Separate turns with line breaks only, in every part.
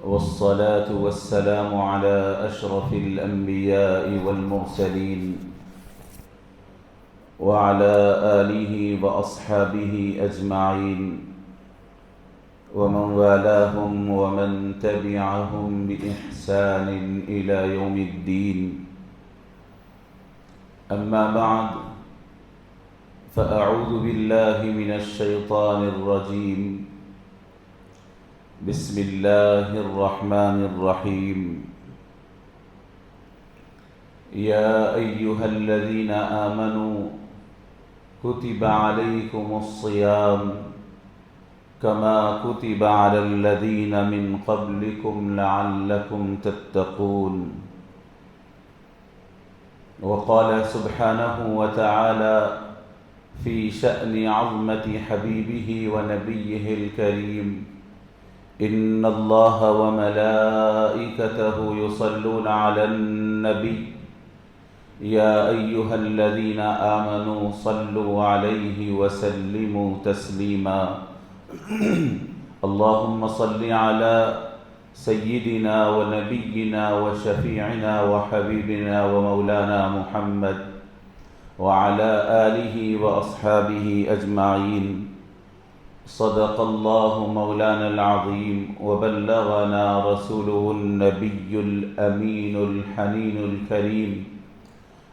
والصلاة والسلام على أشرف الأنبياء والمرسلين وعلى آله وأصحابه أجمعين ومن والاهم ومن تبعهم بإحسان إلى يوم الدين. أما بعد، فأعوذ بالله من الشيطان الرجيم. بسم الله الرحمن الرحيم. يا أيها الذين آمنوا كتب عليكم الصيام كما كتب على الذين من قبلكم لعلكم تتقون. وقال سبحانه وتعالى في شأن عظمة حبيبه ونبيه الكريم: إن الله وملائكته يصلون على النبي يا أيها الذين آمنوا صلوا عليه وسلموا تسليما. اللهم صل على سيدنا ونبينا وشفيعنا وحبيبنا ومولانا محمد وعلى آله وأصحابه أجمعين. صدق الله مولانا العظيم وبلغنا رسوله النبي الأمين الحنين الكريم،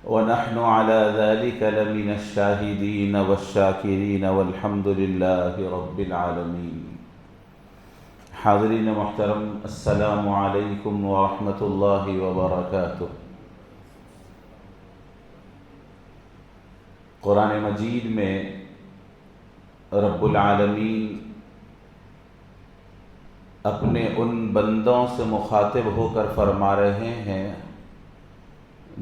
ونحن على ذلك لمن الشاهدين والشاكرين والحمد لله رب العالمين. حاضرین محترم، السلام علیکم ورحمۃ اللہ وبرکاتہ. قرآن مجید میں رب العالمین اپنے ان بندوں سے مخاطب ہو کر فرما رہے ہیں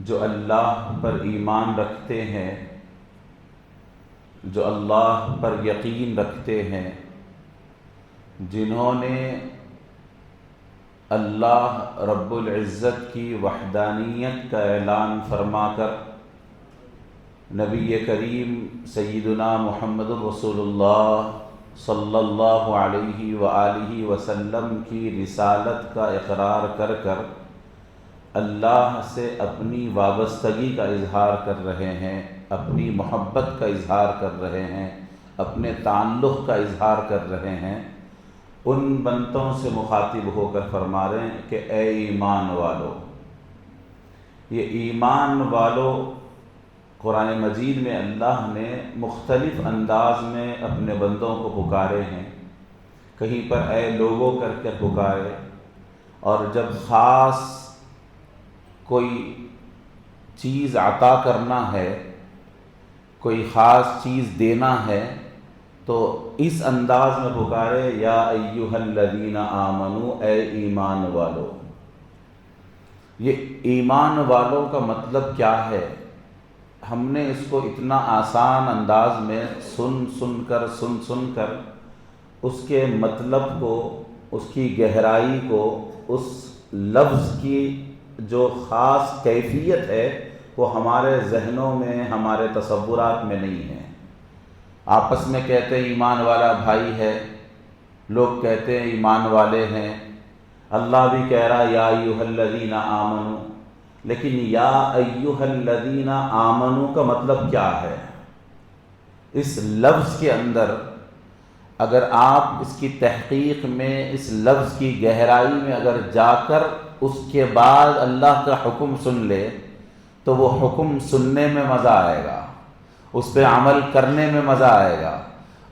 جو اللہ پر ایمان رکھتے ہیں، جو اللہ پر یقین رکھتے ہیں، جنہوں نے اللہ رب العزت کی وحدانیت کا اعلان فرما کر نبی کریم سیدنا محمد رسول اللہ صلی اللہ علیہ وآلہ وسلم کی رسالت کا اقرار کر کر اللہ سے اپنی وابستگی کا اظہار کر رہے ہیں، اپنی محبت کا اظہار کر رہے ہیں، اپنے تعلق کا اظہار کر رہے ہیں، ان بندوں سے مخاطب ہو کر فرما رہے ہیں کہ اے ایمان والو. یہ ایمان والو قرآن مجید میں اللہ نے مختلف انداز میں اپنے بندوں کو پکارے ہیں. کہیں پر اے لوگوں کر کے پکارے، اور جب خاص کوئی چیز عطا کرنا ہے، کوئی خاص چیز دینا ہے، تو اس انداز میں پکارے یا ایھا الذین آمنو، اے ایمان والو. یہ ایمان والوں کا مطلب کیا ہے؟ ہم نے اس کو اتنا آسان انداز میں سن کر اس کے مطلب کو، اس کی گہرائی کو، اس لفظ کی جو خاص کیفیت ہے وہ ہمارے ذہنوں میں، ہمارے تصورات میں نہیں ہے. آپس میں کہتے ہیں ایمان والا بھائی ہے، لوگ کہتے ہیں ایمان والے ہیں، اللہ بھی کہہ رہا یا ایھا الذین آمنو. لیکن یا ایھا الذین آمنو کا مطلب کیا ہے؟ اس لفظ کے اندر اگر آپ اس کی تحقیق میں، اس لفظ کی گہرائی میں اگر جا کر اس کے بعد اللہ کا حکم سن لے تو وہ حکم سننے میں مزہ آئے گا، اس پہ عمل کرنے میں مزہ آئے گا.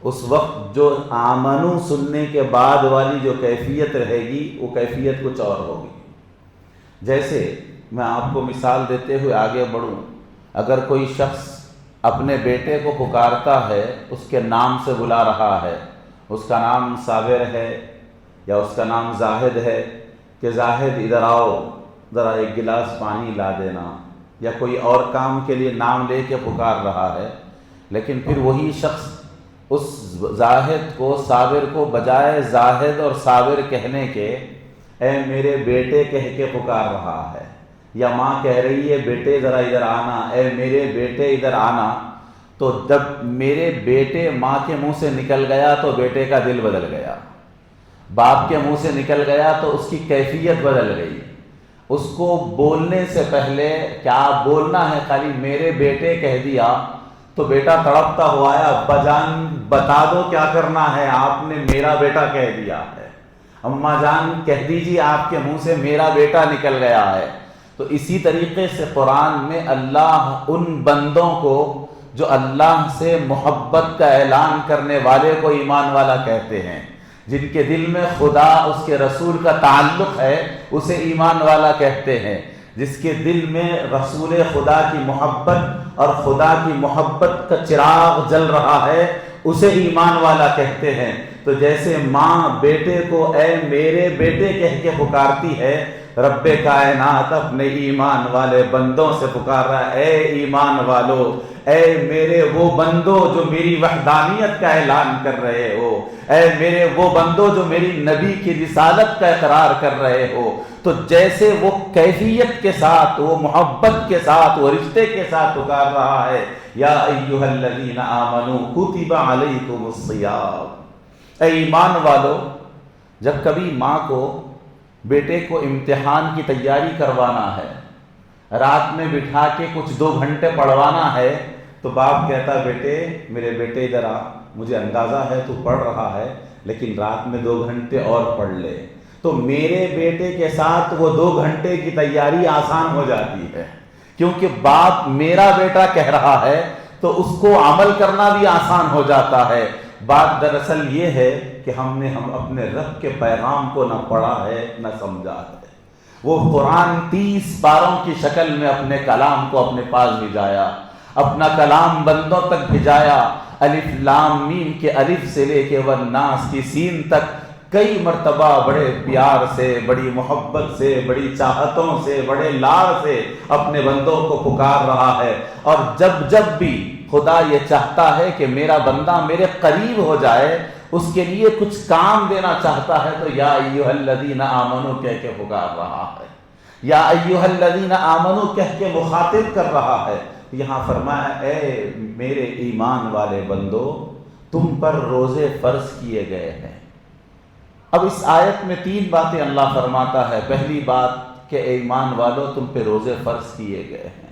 اس وقت جو آمنو سننے کے بعد والی جو کیفیت رہے گی وہ کیفیت کچھ اور ہوگی. جیسے میں آپ کو مثال دیتے ہوئے آگے بڑھوں، اگر کوئی شخص اپنے بیٹے کو پکارتا ہے، اس کے نام سے بلا رہا ہے، اس کا نام صابر ہے یا اس کا نام زاہد ہے کہ زاہد ادھر آؤ، ذرا ایک گلاس پانی لا دینا، یا کوئی اور کام کے لیے نام لے کے پکار رہا ہے، لیکن پھر وہی شخص اس زاہد کو، صابر کو بجائے زاہد اور صابر کہنے کے اے میرے بیٹے کہہ کے پکار رہا ہے، یا ماں کہہ رہی ہے بیٹے ذرا ادھر آنا، اے میرے بیٹے ادھر آنا، تو جب میرے بیٹے ماں کے منہ سے نکل گیا تو بیٹے کا دل بدل گیا. باپ کے منہ سے نکل گیا تو اس کی کیفیت بدل گئی. اس کو بولنے سے پہلے کیا بولنا ہے خالی میرے بیٹے کہہ دیا تو بیٹا تڑپتا ہوا ہے, ابا جان بتا دو کیا کرنا ہے, آپ نے میرا بیٹا کہہ دیا ہے, اماں جان کہہ دیجیے آپ کے منہ سے میرا بیٹا نکل گیا ہے. تو اسی طریقے سے قرآن میں اللہ ان بندوں کو جو اللہ سے محبت کا اعلان کرنے والے کو ایمان والا کہتے ہیں, جن کے دل میں خدا اس کے رسول کا تعلق ہے اسے ایمان والا کہتے ہیں, جس کے دل میں رسول خدا کی محبت اور خدا کی محبت کا چراغ جل رہا ہے اسے ایمان والا کہتے ہیں. تو جیسے ماں بیٹے کو اے میرے بیٹے کہہ کے پکارتی ہے, رب کائنات اپنے ایمان والے بندوں سے پکار رہا ہے, اے ایمان والو, اے میرے وہ بندو جو میری وحدانیت کا اعلان کر رہے ہو, اے میرے وہ بندو جو میری نبی کی رسالت کا اقرار کر رہے ہو. تو جیسے وہ کیفیت کے ساتھ, وہ محبت کے ساتھ, وہ رشتے کے ساتھ پکار رہا ہے, یا ایھا الذین آمنوا کتب علیکم الصیام, اے ایمان والو. جب کبھی ماں کو بیٹے کو امتحان کی تیاری کروانا ہے, رات میں بٹھا کے کچھ 2 گھنٹے پڑھوانا ہے, تو باپ کہتا بیٹے میرے بیٹے ادھر آ, مجھے اندازہ ہے تو پڑھ رہا ہے لیکن رات میں 2 گھنٹے اور پڑھ لے. تو میرے بیٹے کے ساتھ وہ 2 گھنٹے کی تیاری آسان ہو جاتی ہے, کیونکہ باپ میرا بیٹا کہہ رہا ہے تو اس کو عمل کرنا بھی آسان ہو جاتا ہے. بات دراصل یہ ہے کہ ہم اپنے رب کے پیغام کو نہ پڑھا ہے نہ سمجھا ہے. وہ قرآن 30 پاروں کی شکل میں اپنے کلام کو اپنے پاس بھیجایا, اپنا کلام بندوں تک بھیجایا. الف لام میم کے الف سے لے کے والناس کی سین تک کئی مرتبہ بڑے پیار سے, بڑی محبت سے, بڑی چاہتوں سے, بڑے لاڑ سے اپنے بندوں کو پکار رہا ہے. اور جب بھی خدا یہ چاہتا ہے کہ میرا بندہ میرے قریب ہو جائے, اس کے لیے کچھ کام دینا چاہتا ہے, تو یا ایھا الذین آمنوا کہہ کے پکار رہا ہے, یا ایھا الذین آمنوا کہہ کے مخاطب کر رہا ہے. یہاں فرمایا اے میرے ایمان والے بندو, تم پر روزے فرض کیے گئے ہیں. اب اس آیت میں 3 باتیں اللہ فرماتا ہے. پہلی بات کہ اے ایمان والو تم پہ روزے فرض کیے گئے ہیں.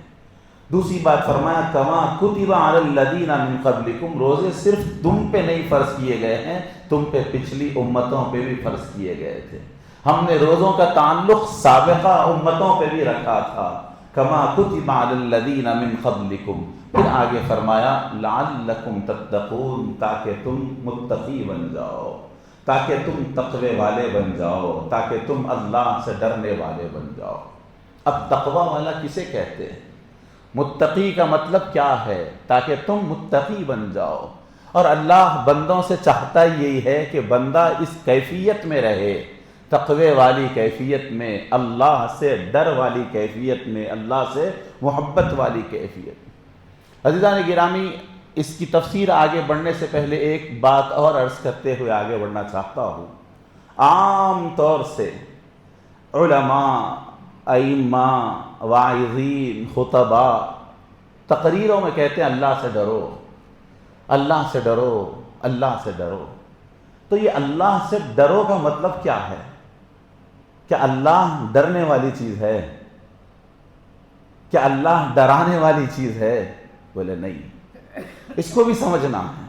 دوسری بات فرمایا کما کتب علی الذین من قبلکم, روزے صرف تم پہ نہیں فرض کیے گئے ہیں, تم پہ پچھلی امتوں پہ بھی فرض کیے گئے تھے. ہم نے روزوں کا تعلق سابقہ امتوں پہ بھی رکھا تھا, کما کتب علی الذین من قبلکم. پھر آگے فرمایا لعلکم تتقون, تاکہ تم متقی بن جاؤ, تاکہ تم تقوی والے بن جاؤ, تاکہ تم اللہ سے ڈرنے والے بن جاؤ. اب تقوی والا کسے کہتے ہیں؟ متقی کا مطلب کیا ہے؟ تاکہ تم متقی بن جاؤ. اور اللہ بندوں سے چاہتا یہی ہے کہ بندہ اس کیفیت میں رہے, تقوی والی کیفیت میں, اللہ سے ڈر والی کیفیت میں, اللہ سے محبت والی کیفیت میں. عزیزان گرامی, اس کی تفسیر آگے بڑھنے سے پہلے ایک بات اور عرض کرتے ہوئے آگے بڑھنا چاہتا ہوں. عام طور سے علماء, ائمہ, واعظین, خطباء تقریروں میں کہتے ہیں اللہ سے ڈرو, اللہ سے ڈرو, اللہ سے ڈرو. تو یہ اللہ سے ڈرو کا مطلب کیا ہے؟ کیا اللہ ڈرنے والی چیز ہے؟ کیا اللہ ڈرانے والی چیز ہے؟ بولے نہیں. اس کو بھی سمجھنا ہے.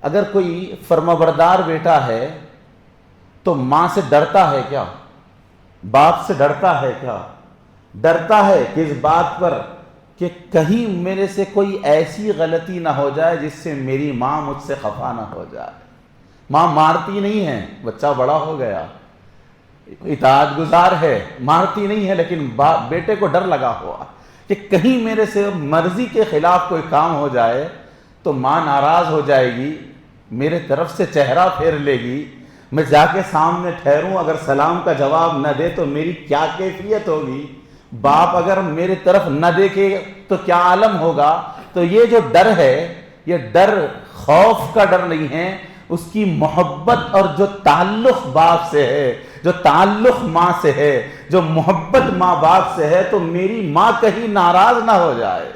اگر کوئی فرمانبردار بیٹا ہے تو ماں سے ڈرتا ہے کیا؟ باپ سے ڈرتا ہے کیا؟ ڈرتا ہے کس بات پر کہ کہیں میرے سے کوئی ایسی غلطی نہ ہو جائے جس سے میری ماں مجھ سے خفا نہ ہو جائے. ماں مارتی نہیں ہے, بچہ بڑا ہو گیا, اطاعت گزار ہے, مارتی نہیں ہے, لیکن بیٹے کو ڈر لگا ہوا کہ کہیں میرے سے مرضی کے خلاف کوئی کام ہو جائے تو ماں ناراض ہو جائے گی, میرے طرف سے چہرہ پھیر لے گی, میں جا کے سامنے ٹھہروں, اگر سلام کا جواب نہ دے تو میری کیا کیفیت ہوگی, باپ اگر میرے طرف نہ دیکھے تو کیا عالم ہوگا. تو یہ جو ڈر ہے, یہ ڈر خوف کا ڈر نہیں ہے, اس کی محبت اور جو تعلق باپ سے ہے, جو تعلق ماں سے ہے, جو محبت ماں باپ سے ہے, تو میری ماں کہیں ناراض نہ ہو جائے,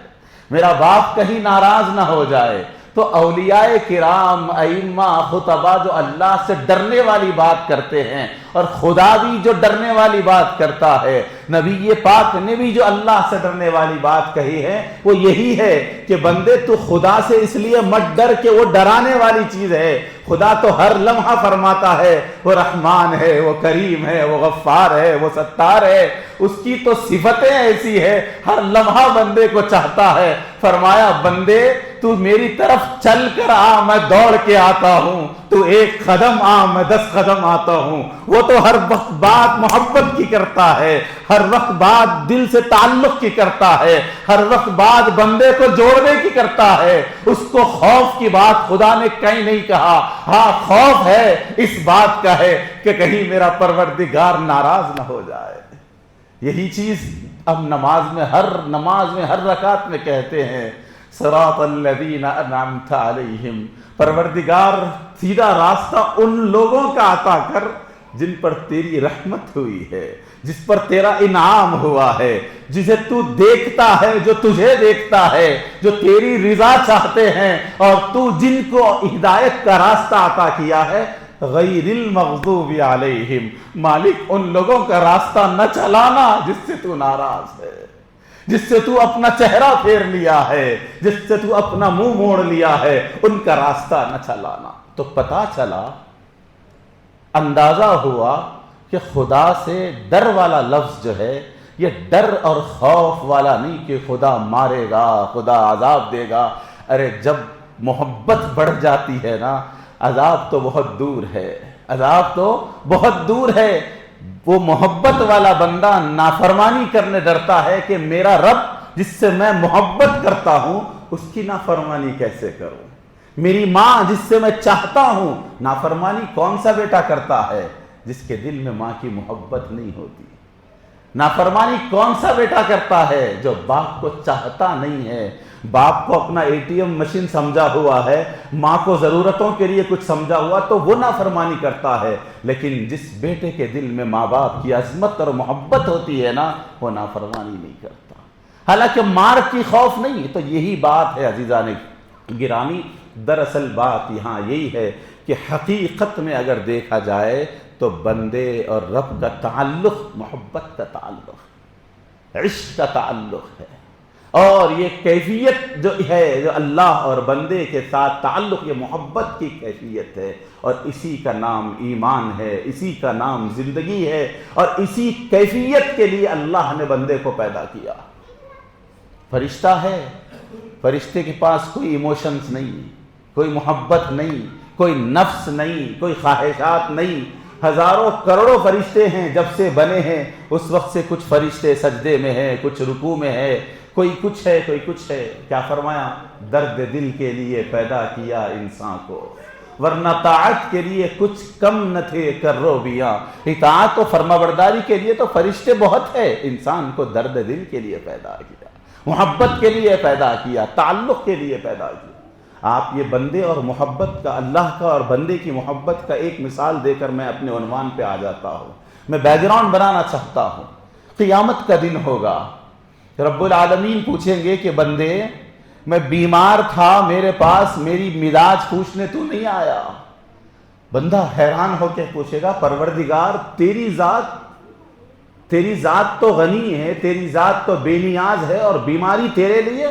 میرا باپ کہیں ناراض نہ ہو جائے, تو اولیاء کرام ائمہ خطبہ جو اللہ سے ڈرنے والی بات کرتے ہیں اور خدا بھی جو ڈرنے والی بات کرتا ہے، نبی پاک نے بھی جو اللہ سے ڈرنے والی بات کہی ہے وہ یہی ہے کہ بندے تو خدا سے اس لیے مت ڈر کہ وہ ڈرانے والی چیز ہے۔ خدا تو ہر لمحہ فرماتا ہے وہ رحمان ہے، وہ کریم ہے، وہ غفار ہے، وہ ستار ہے، اس کی تو صفتیں ایسی ہے، ہر لمحہ بندے کو چاہتا ہے۔ فرمایا بندے تو میری طرف چل کر آ، میں دوڑ کے آتا ہوں، تو ایک قدم آ، میں 10 قدم آتا ہوں۔ وہ تو ہر وقت بات محبت کی کرتا ہے، ہر وقت بات دل سے تعلق کی کرتا ہے، ہر وقت بات بندے کو جوڑنے کی کرتا ہے۔ اس کو خوف کی بات خدا نے کہیں نہیں کہا، ہاں خوف ہے اس بات کا ہے کہ کہیں میرا پروردگار ناراض نہ ہو جائے۔ یہی چیز اب نماز میں ہر رکعت میں کہتے ہیں، صراط الذین انعمت علیہم، پروردگار سیدھا راستہ ان لوگوں کا عطا کر جن پر تیری رحمت ہوئی ہے، جس پر تیرا انعام ہوا ہے، جسے تو دیکھتا ہے، جو تجھے دیکھتا ہے، جو تیری رضا چاہتے ہیں، اور تو جن کو ہدایت کا راستہ عطا کیا ہے، غیر المغضوب علیہم، مالک ان لوگوں کا راستہ نہ چلانا جس سے تو ناراض ہے، جس سے تو اپنا چہرہ پھیر لیا ہے، جس سے تو اپنا منہ موڑ لیا ہے، ان کا راستہ نہ چلانا۔ تو پتا چلا، اندازہ ہوا کہ خدا سے ڈر والا لفظ جو ہے یہ ڈر اور خوف والا نہیں کہ خدا مارے گا، خدا عذاب دے گا۔ ارے جب محبت بڑھ جاتی ہے نا، عذاب تو بہت دور ہے، عذاب تو بہت دور ہے۔ وہ محبت والا بندہ نافرمانی کرنے ڈرتا ہے کہ میرا رب جس سے میں محبت کرتا ہوں اس کی نافرمانی کیسے کروں، میری ماں جس سے میں چاہتا ہوں، نافرمانی کون سا بیٹا کرتا ہے جس کے دل میں ماں کی محبت نہیں ہوتی؟ نافرمانی کون سا بیٹا کرتا ہے جو باپ کو چاہتا نہیں ہے، باپ کو اپنا ATM مشین سمجھا ہوا ہے، ماں کو ضرورتوں کے لیے کچھ سمجھا ہوا تو وہ نافرمانی کرتا ہے۔ لیکن جس بیٹے کے دل میں ماں باپ کی عظمت اور محبت ہوتی ہے نا، وہ نافرمانی نہیں کرتا، حالانکہ مار کی خوف نہیں۔ تو یہی بات ہے عزیزان گرامی، دراصل بات یہاں یہی ہے کہ حقیقت میں اگر دیکھا جائے تو بندے اور رب کا تعلق محبت کا تعلق، عشق کا تعلق ہے، اور یہ کیفیت جو ہے جو اللہ اور بندے کے ساتھ تعلق، یہ محبت کی کیفیت ہے، اور اسی کا نام ایمان ہے، اسی کا نام زندگی ہے، اور اسی کیفیت کے لیے اللہ نے بندے کو پیدا کیا۔ فرشتہ ہے، فرشتے کے پاس کوئی ایموشنز نہیں، کوئی محبت نہیں، کوئی نفس نہیں، کوئی خواہشات نہیں۔ ہزاروں کروڑوں فرشتے ہیں جب سے بنے ہیں، اس وقت سے کچھ فرشتے سجدے میں ہیں، کچھ رکوع میں ہے، کوئی کچھ ہے، کوئی کچھ ہے۔ کیا فرمایا؟ درد دل کے لیے پیدا کیا انسان کو، ورنہ طاعت کے لیے کچھ کم نہ تھے کروبیاں۔ اطاعت و فرمانبرداری کے لیے تو فرشتے بہت ہے، انسان کو درد دل کے لیے پیدا کیا، محبت کے لیے پیدا کیا، تعلق کے لیے پیدا کیا۔ آپ یہ بندے اور محبت کا، اللہ کا اور بندے کی محبت کا ایک مثال دے کر میں اپنے عنوان پہ آ جاتا ہوں۔ میں بیک گراؤنڈ بنانا چاہتا ہوں۔ قیامت کا دن ہوگا، رب العالمین پوچھیں گے کہ بندے میں بیمار تھا، میرے پاس میری مزاج پوچھنے تو نہیں آیا۔ بندہ حیران ہو کے پوچھے گا پروردگار تیری ذات تو غنی ہے، تیری ذات تو بے نیاز ہے، اور بیماری تیرے لیے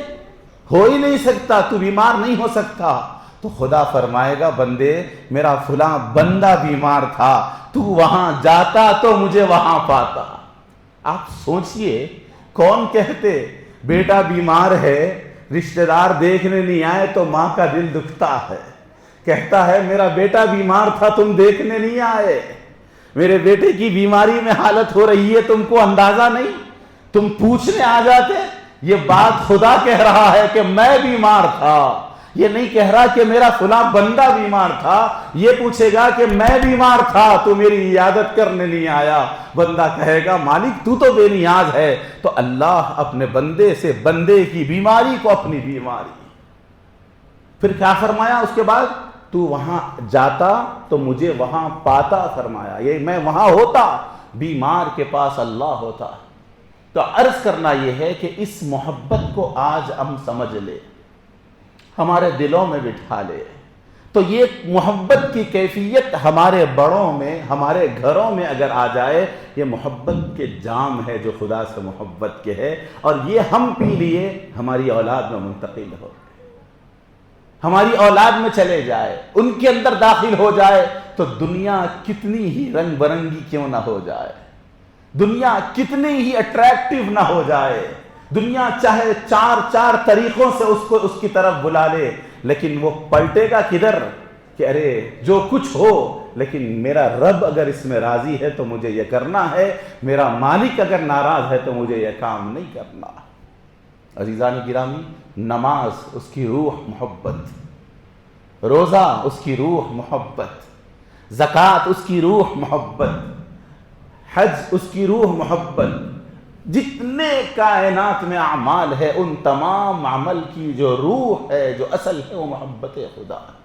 ہو ہی نہیں سکتا، تو بیمار نہیں ہو سکتا۔ تو خدا فرمائے گا بندے میرا فلاں بندہ بیمار تھا، تو وہاں جاتا تو مجھے وہاں پاتا۔ آپ سوچئے کون کہتے بیٹا بیمار ہے، رشتہ دار دیکھنے نہیں آئے تو ماں کا دل دکھتا ہے، کہتا ہے میرا بیٹا بیمار تھا تم دیکھنے نہیں آئے، میرے بیٹے کی بیماری میں حالت ہو رہی ہے تم کو اندازہ نہیں، تم پوچھنے آ جاتے۔ یہ بات خدا کہہ رہا ہے کہ میں بیمار تھا، یہ نہیں کہہ رہا کہ میرا فلاں بندہ بیمار تھا، یہ پوچھے گا کہ میں بیمار تھا تو میری عیادت کرنے نہیں آیا۔ بندہ کہے گا مالک تو تو بے نیاز ہے۔ تو اللہ اپنے بندے سے بندے کی بیماری کو اپنی بیماری، پھر کیا فرمایا اس کے بعد؟ تو وہاں جاتا تو مجھے وہاں پاتا، فرمایا یہ میں وہاں ہوتا، بیمار کے پاس اللہ ہوتا۔ تو عرض کرنا یہ ہے کہ اس محبت کو آج ہم سمجھ لے، ہمارے دلوں میں بٹھا لے۔ تو یہ محبت کی کیفیت ہمارے بڑوں میں، ہمارے گھروں میں اگر آ جائے، یہ محبت کے جام ہے جو خدا سے محبت کے ہے، اور یہ ہم پی لیے ہماری اولاد میں منتقل ہو، ہماری اولاد میں چلے جائے، ان کے اندر داخل ہو جائے، تو دنیا کتنی ہی رنگ برنگی کیوں نہ ہو جائے، دنیا کتنی ہی اٹریکٹیو نہ ہو جائے، دنیا چاہے چار طریقوں سے اس کی طرف بلا لے، لیکن وہ پلٹے گا کدھر کہ ارے جو کچھ ہو، لیکن میرا رب اگر اس میں راضی ہے تو مجھے یہ کرنا ہے، میرا مالک اگر ناراض ہے تو مجھے یہ کام نہیں کرنا۔ عزیزان گرامی، نماز اس کی روح محبت، روزہ اس کی روح محبت، زکوٰۃ اس کی روح محبت، حج اس کی روح محبت، جتنے کائنات میں اعمال ہے ان تمام عمل کی جو روح ہے، جو اصل ہے، وہ محبت خدا ہے۔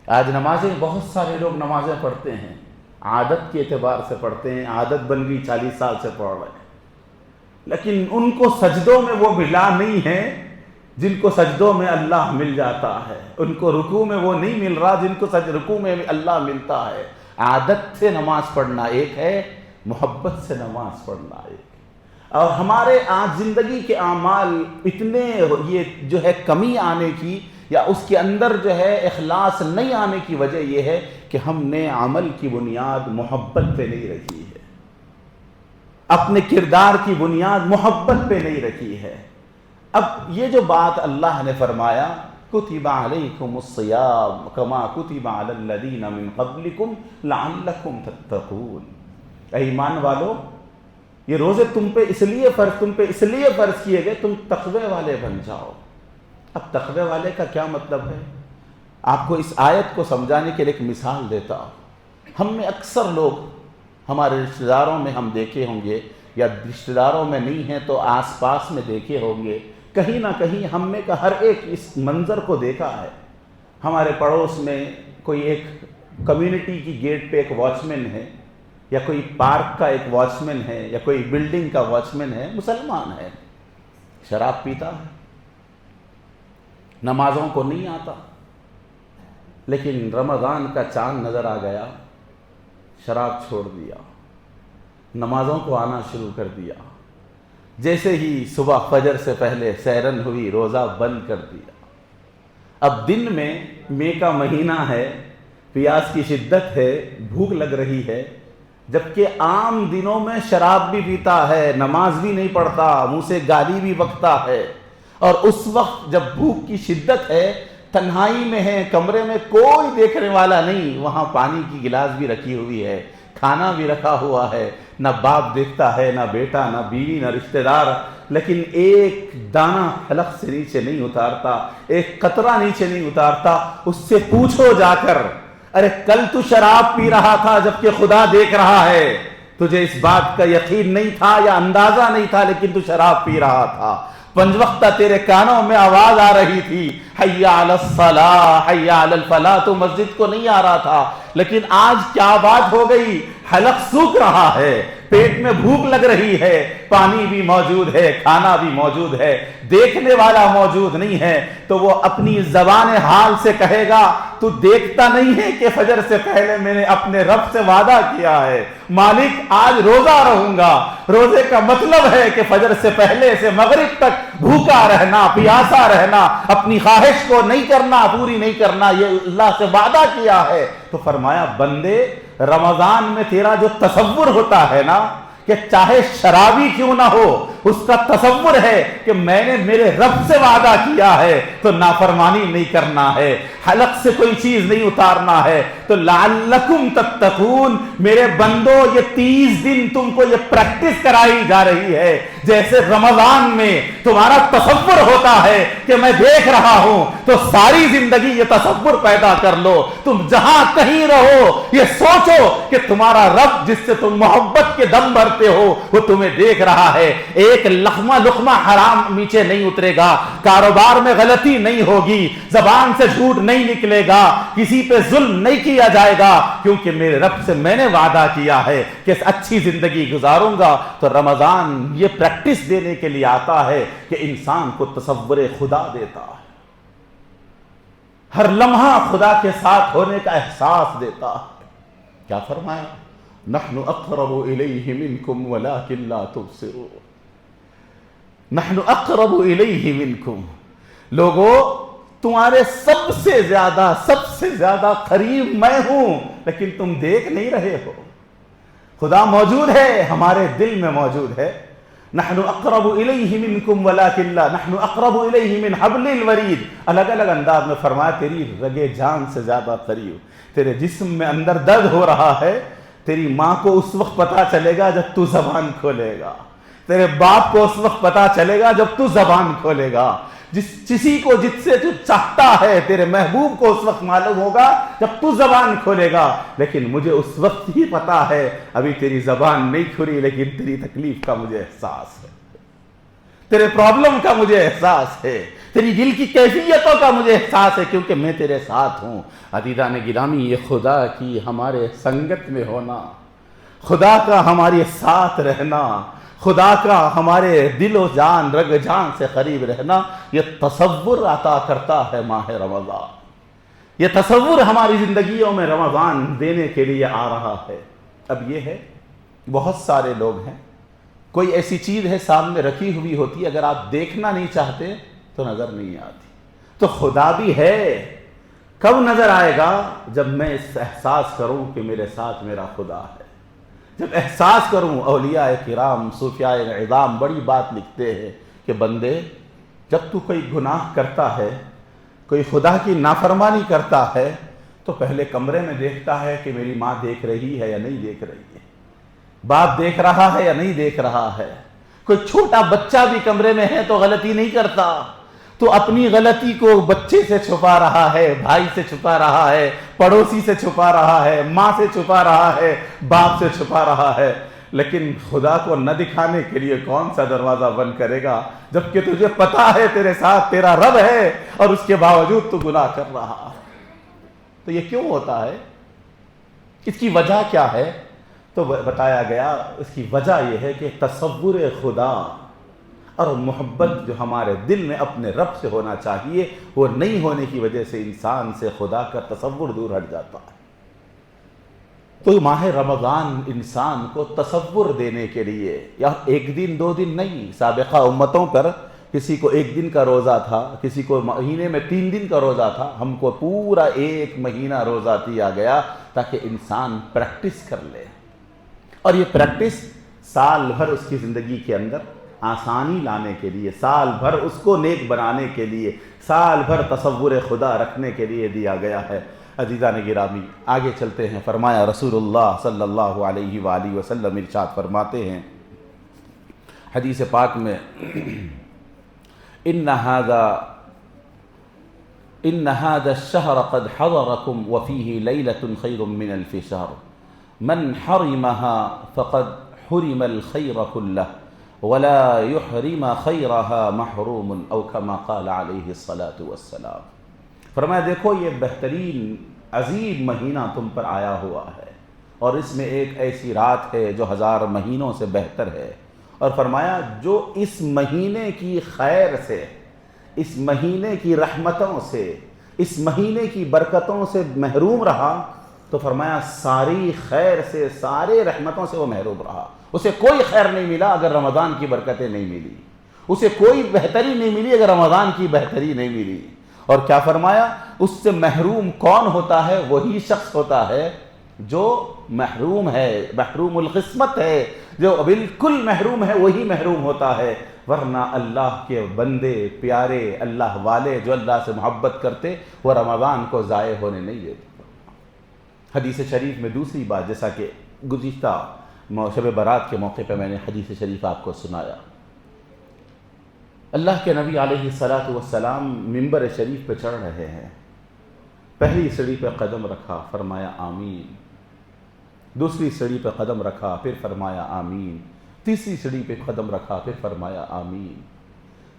آج نمازیں بہت سارے لوگ نمازیں پڑھتے ہیں، عادت کے اعتبار سے پڑھتے ہیں، عادت بن گئی 40 سال سے پڑھ رہے ہیں، لیکن ان کو سجدوں میں وہ ملا نہیں ہے جن کو سجدوں میں اللہ مل جاتا ہے، ان کو رکوع میں وہ نہیں مل رہا جن کو رکوع میں اللہ ملتا ہے۔ عادت سے نماز پڑھنا ایک ہے، محبت سے نماز پڑھنا ایک ہے۔ اور ہمارے آج زندگی کے اعمال اتنے یہ جو ہے کمی آنے کی یا اس کے اندر جو ہے اخلاص نہیں آنے کی وجہ یہ ہے کہ ہم نے عمل کی بنیاد محبت پہ نہیں رکھی ہے، اپنے کردار کی بنیاد محبت پہ نہیں رکھی ہے۔ اب یہ جو بات اللہ نے فرمایا کتب علیکم الصیام کما کتب علی الذین من قبلکم لعلکم تتقون، اے ایمان والو یہ روزے تم پہ اس لیے فرض کیے گئے تم تقوی والے بن جاؤ۔ اب تقوی والے کا کیا مطلب ہے؟ آپ کو اس آیت کو سمجھانے کے لیے ایک مثال دیتا ہوں۔ ہم میں اکثر لوگ ہمارے رشتہ داروں میں ہم دیکھے ہوں گے، یا رشتہ داروں میں نہیں ہیں تو آس پاس میں دیکھے ہوں گے، کہیں نہ کہیں ہم میں کا ہر ایک اس منظر کو دیکھا ہے۔ ہمارے پڑوس میں کوئی ایک کمیونٹی کی گیٹ پہ ایک واچ مین ہے، یا کوئی پارک کا ایک واچ مین ہے، یا کوئی بلڈنگ کا واچ مین ہے، مسلمان ہے، شراب پیتا ہے، نمازوں کو نہیں آتا، لیکن رمضان کا چاند نظر آ گیا، شراب چھوڑ دیا، نمازوں کو آنا شروع کر دیا، جیسے ہی صبح فجر سے پہلے سحرن ہوئی روزہ بند کر دیا۔ اب دن میں مئی کا مہینہ ہے، پیاس کی شدت ہے، بھوک لگ رہی ہے، جبکہ عام دنوں میں شراب بھی پیتا ہے، نماز بھی نہیں پڑھتا، منہ سے گالی بھی بکتا ہے، اور اس وقت جب بھوک کی شدت ہے، تنہائی میں ہے، کمرے میں کوئی دیکھنے والا نہیں، وہاں پانی کی گلاس بھی رکھی ہوئی ہے، کھانا بھی رکھا ہوا ہے، نہ باپ دیکھتا ہے، نہ بیٹا، نہ بیوی، نہ رشتہ دار، لیکن ایک دانہ حلق سے نیچے نہیں اتارتا، ایک قطرہ نیچے نہیں اتارتا۔ اس سے پوچھو جا کر، ارے کل تو شراب پی رہا تھا جبکہ خدا دیکھ رہا ہے، تجھے اس بات کا یقین نہیں تھا یا اندازہ نہیں تھا، لیکن تو شراب پی رہا تھا۔ 5 وقتہ تیرے کانوں میں آواز آ رہی تھی، حی علی الصلاۃ حی علی الفلاح، تو مسجد کو نہیں آ رہا تھا، لیکن آج کیا بات ہو گئی، حلق سوکھ رہا ہے، پیٹ میں بھوک لگ رہی ہے، پانی بھی موجود ہے، کھانا بھی موجود ہے، دیکھنے والا موجود نہیں ہے، تو وہ اپنی زبان حال سے کہے گا تو دیکھتا نہیں ہے کہ فجر سے پہلے میں نے اپنے رب سے وعدہ کیا ہے، مالک آج روزہ رہوں گا۔ روزے کا مطلب ہے کہ فجر سے پہلے سے مغرب تک بھوکا رہنا، پیاسا رہنا، اپنی خواہش کو نہیں کرنا، پوری نہیں کرنا، یہ اللہ سے وعدہ کیا ہے۔ تو فرمایا بندے رمضان میں تیرا جو تصور ہوتا ہے نا کہ چاہے شرابی کیوں نہ ہو، اس کا تصور ہے کہ میں نے میرے رب سے وعدہ کیا ہے تو نافرمانی نہیں کرنا ہے، حلق سے کوئی چیز نہیں اتارنا ہے، تو لعلکم تتقون، میرے بندو یہ 30 دن تم کو یہ پریکٹس کرائی جا رہی ہے، جیسے رمضان میں تمہارا تصور ہوتا ہے کہ میں دیکھ رہا ہوں، تو ساری زندگی یہ تصور پیدا کر لو، تم جہاں کہیں رہو یہ سوچو کہ تمہارا رب جس سے تم محبت کے دم بھرتے ہو وہ تمہیں دیکھ رہا ہے، ایک لقمہ حرام نیچے نہیں اترے گا، کاروبار میں غلطی نہیں ہوگی، زبان سے جھوٹ نہیں نکلے گا، کسی پہ ظلم نہیں کیا جائے گا، کیونکہ میرے رب سے میں نے وعدہ کیا ہے کہ اچھی زندگی گزاروں گا۔ تو رمضان یہ پریکٹس دینے کے لیے آتا ہے کہ انسان کو تصور خدا دیتا ہے۔ ہر لمحہ خدا کے ساتھ ہونے کا احساس دیتا ہے۔ کیا فرمایا؟ نحن اقرب الیہ منکم ولکن لا تبصرون، نحن اقرب الیہ منکم، لوگو تمہارے سب سے زیادہ قریب میں ہوں، لیکن تم دیکھ نہیں رہے ہو۔ خدا موجود ہے، ہمارے دل میں موجود ہے۔ نحن اقرب الیہ منکم ولکن لا، نحن اقرب الیہ من حبل الورید، الگ الگ انداز میں فرمایا تیری رگے جان سے زیادہ قریب۔ تیرے جسم میں اندر درد ہو رہا ہے، تیری ماں کو اس وقت پتا چلے گا جب تو زبان کھولے گا، تیرے باپ کو اس وقت پتا چلے گا جب تو زبان کھولے گا، کسی کو جس سے تو چاہتا ہے تیرے محبوب کو اس وقت معلوم ہوگا جب تو زبان کھولے گا۔ لیکن مجھے اس وقت ہی پتا ہے ابھی تیری زبان نہیں کھلی، لیکن تیری تکلیف کا مجھے احساس ہے، تیرے پرابلم کا مجھے احساس ہے، تیری دل کی کیفیتوں کا مجھے احساس ہے، کیونکہ میں تیرے ساتھ ہوں۔ عزیزان گرامی، یہ خدا کی ہمارے سنگت میں ہونا، خدا کا ہمارے ساتھ رہنا، خدا کا ہمارے دل و جان رگ جان سے قریب رہنا، یہ تصور عطا کرتا ہے ماہ رمضان۔ یہ تصور ہماری زندگیوں میں رمضان دینے کے لیے آ رہا ہے۔ اب یہ ہے، بہت سارے لوگ ہیں، کوئی ایسی چیز ہے سامنے رکھی ہوئی ہوتی ہے، اگر آپ دیکھنا نہیں چاہتے تو نظر نہیں آتی۔ تو خدا بھی ہے، کب نظر آئے گا؟ جب میں اس احساس کروں کہ میرے ساتھ میرا خدا ہے، جب احساس کروں۔ اولیاء کرام، صوفیاء عظام بڑی بات لکھتے ہیں کہ بندے، جب تو کوئی گناہ کرتا ہے، کوئی خدا کی نافرمانی کرتا ہے، تو پہلے کمرے میں دیکھتا ہے کہ میری ماں دیکھ رہی ہے یا نہیں دیکھ رہی ہے، باپ دیکھ رہا ہے یا نہیں دیکھ رہا ہے۔ کوئی چھوٹا بچہ بھی کمرے میں ہے تو غلطی نہیں کرتا، تو اپنی غلطی کو بچے سے چھپا رہا ہے، بھائی سے چھپا رہا ہے، پڑوسی سے چھپا رہا ہے، ماں سے چھپا رہا ہے، باپ سے چھپا رہا ہے۔ لیکن خدا کو نہ دکھانے کے لیے کون سا دروازہ بند کرے گا، جبکہ تجھے پتا ہے تیرے ساتھ تیرا رب ہے اور اس کے باوجود تو گناہ کر رہا ہے۔ تو یہ کیوں ہوتا ہے؟ اس کی وجہ کیا ہے؟ تو بتایا گیا اس کی وجہ یہ ہے کہ تصور خدا اور محبت جو ہمارے دل میں اپنے رب سے ہونا چاہیے، وہ نہیں ہونے کی وجہ سے انسان سے خدا کا تصور دور ہٹ جاتا ہے۔ تو ماہ رمضان انسان کو تصور دینے کے لیے، یا ایک دن دو دن نہیں، سابقہ امتوں پر کسی کو ایک دن کا روزہ تھا، کسی کو مہینے میں 3 دن کا روزہ تھا، ہم کو پورا 1 مہینہ روزہ دیا گیا تاکہ انسان پریکٹس کر لے، اور یہ پریکٹس سال بھر اس کی زندگی کے اندر آسانی لانے کے لیے، سال بھر اس کو نیک بنانے کے لیے، سال بھر تصور خدا رکھنے کے لیے دیا گیا ہے۔ عزیزان گرامی، آگے چلتے ہیں۔ فرمایا رسول اللہ صلی اللہ علیہ وآلہ وسلم ارشاد فرماتے ہیں حدیث پاک میں، ان هذا الشهر قد حضركم وفيه ليلة خير من 1000 شهر من حرمها فقد حرم الخير كله ولا يحرم خيرها محروم او كما قال عليه الصلاة والسلام۔ فرمایا دیکھو، یہ بہترین عظیم مہینہ تم پر آیا ہوا ہے، اور اس میں ایک ایسی رات ہے جو 1000 مہینوں سے بہتر ہے، اور فرمایا جو اس مہینے کی خیر سے، اس مہینے کی رحمتوں سے، اس مہینے کی برکتوں سے محروم رہا، تو فرمایا ساری خیر سے، سارے رحمتوں سے وہ محروم رہا۔ اسے کوئی خیر نہیں ملا اگر رمضان کی برکتیں نہیں ملی، اسے کوئی بہتری نہیں ملی اگر رمضان کی بہتری نہیں ملی۔ اور کیا فرمایا؟ اس سے محروم کون ہوتا ہے؟ وہی شخص ہوتا ہے جو محروم ہے، محروم القسمت ہے، جو بالکل محروم ہے، وہی محروم ہوتا ہے۔ ورنہ اللہ کے بندے پیارے، اللہ والے جو اللہ سے محبت کرتے، وہ رمضان کو ضائع ہونے نہیں دیتے۔ حدیث شریف میں دوسری بات، جیسا کہ گزشتہ شب برات کے موقع پہ میں نے حدیث شریف آپ کو سنایا، اللہ کے نبی علیہ السلام منبر شریف پہ چڑھ رہے ہیں، پہلی سیڑھی پہ قدم رکھا، فرمایا آمین، دوسری سیڑھی پہ قدم رکھا، پھر فرمایا آمین، تیسری سیڑھی پہ قدم رکھا، پھر فرمایا آمین۔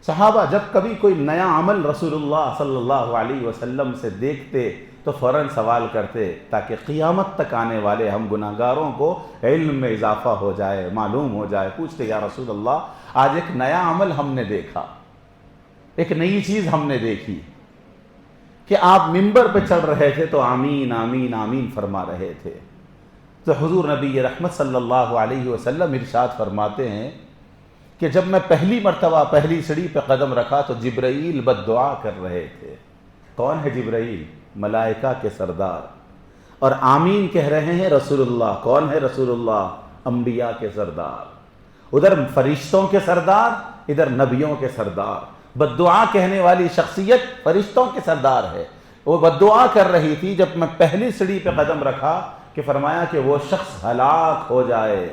صحابہ جب کبھی کوئی نیا عمل رسول اللہ صلی اللہ علیہ وسلم سے دیکھتے تو فوراً سوال کرتے، تاکہ قیامت تک آنے والے ہم گناہگاروں کو علم میں اضافہ ہو جائے، معلوم ہو جائے۔ پوچھتے، یا رسول اللہ آج ایک نیا عمل ہم نے دیکھا، ایک نئی چیز ہم نے دیکھی، کہ آپ ممبر پہ چڑھ رہے تھے تو آمین آمین آمین فرما رہے تھے. تو حضور نبی رحمت صلی اللہ علیہ وسلم ارشاد فرماتے ہیں کہ جب میں پہلی مرتبہ پہلی سیڑھی پہ قدم رکھا تو جبرائیل بد دعا کر رہے تھے. کون ہے جبرائیل؟ ملائکہ کے سردار. اور آمین کہہ رہے ہیں رسول اللہ. کون ہے رسول اللہ؟ انبیاء کے سردار. ادھر فرشتوں کے سردار، ادھر نبیوں کے سردار. بد دعا کہنے والی شخصیت فرشتوں کے سردار ہے. وہ بد دعا کر رہی تھی جب میں پہلی سیڑھی پہ قدم رکھا کہ فرمایا کہ وہ شخص ہلاک ہو جائے،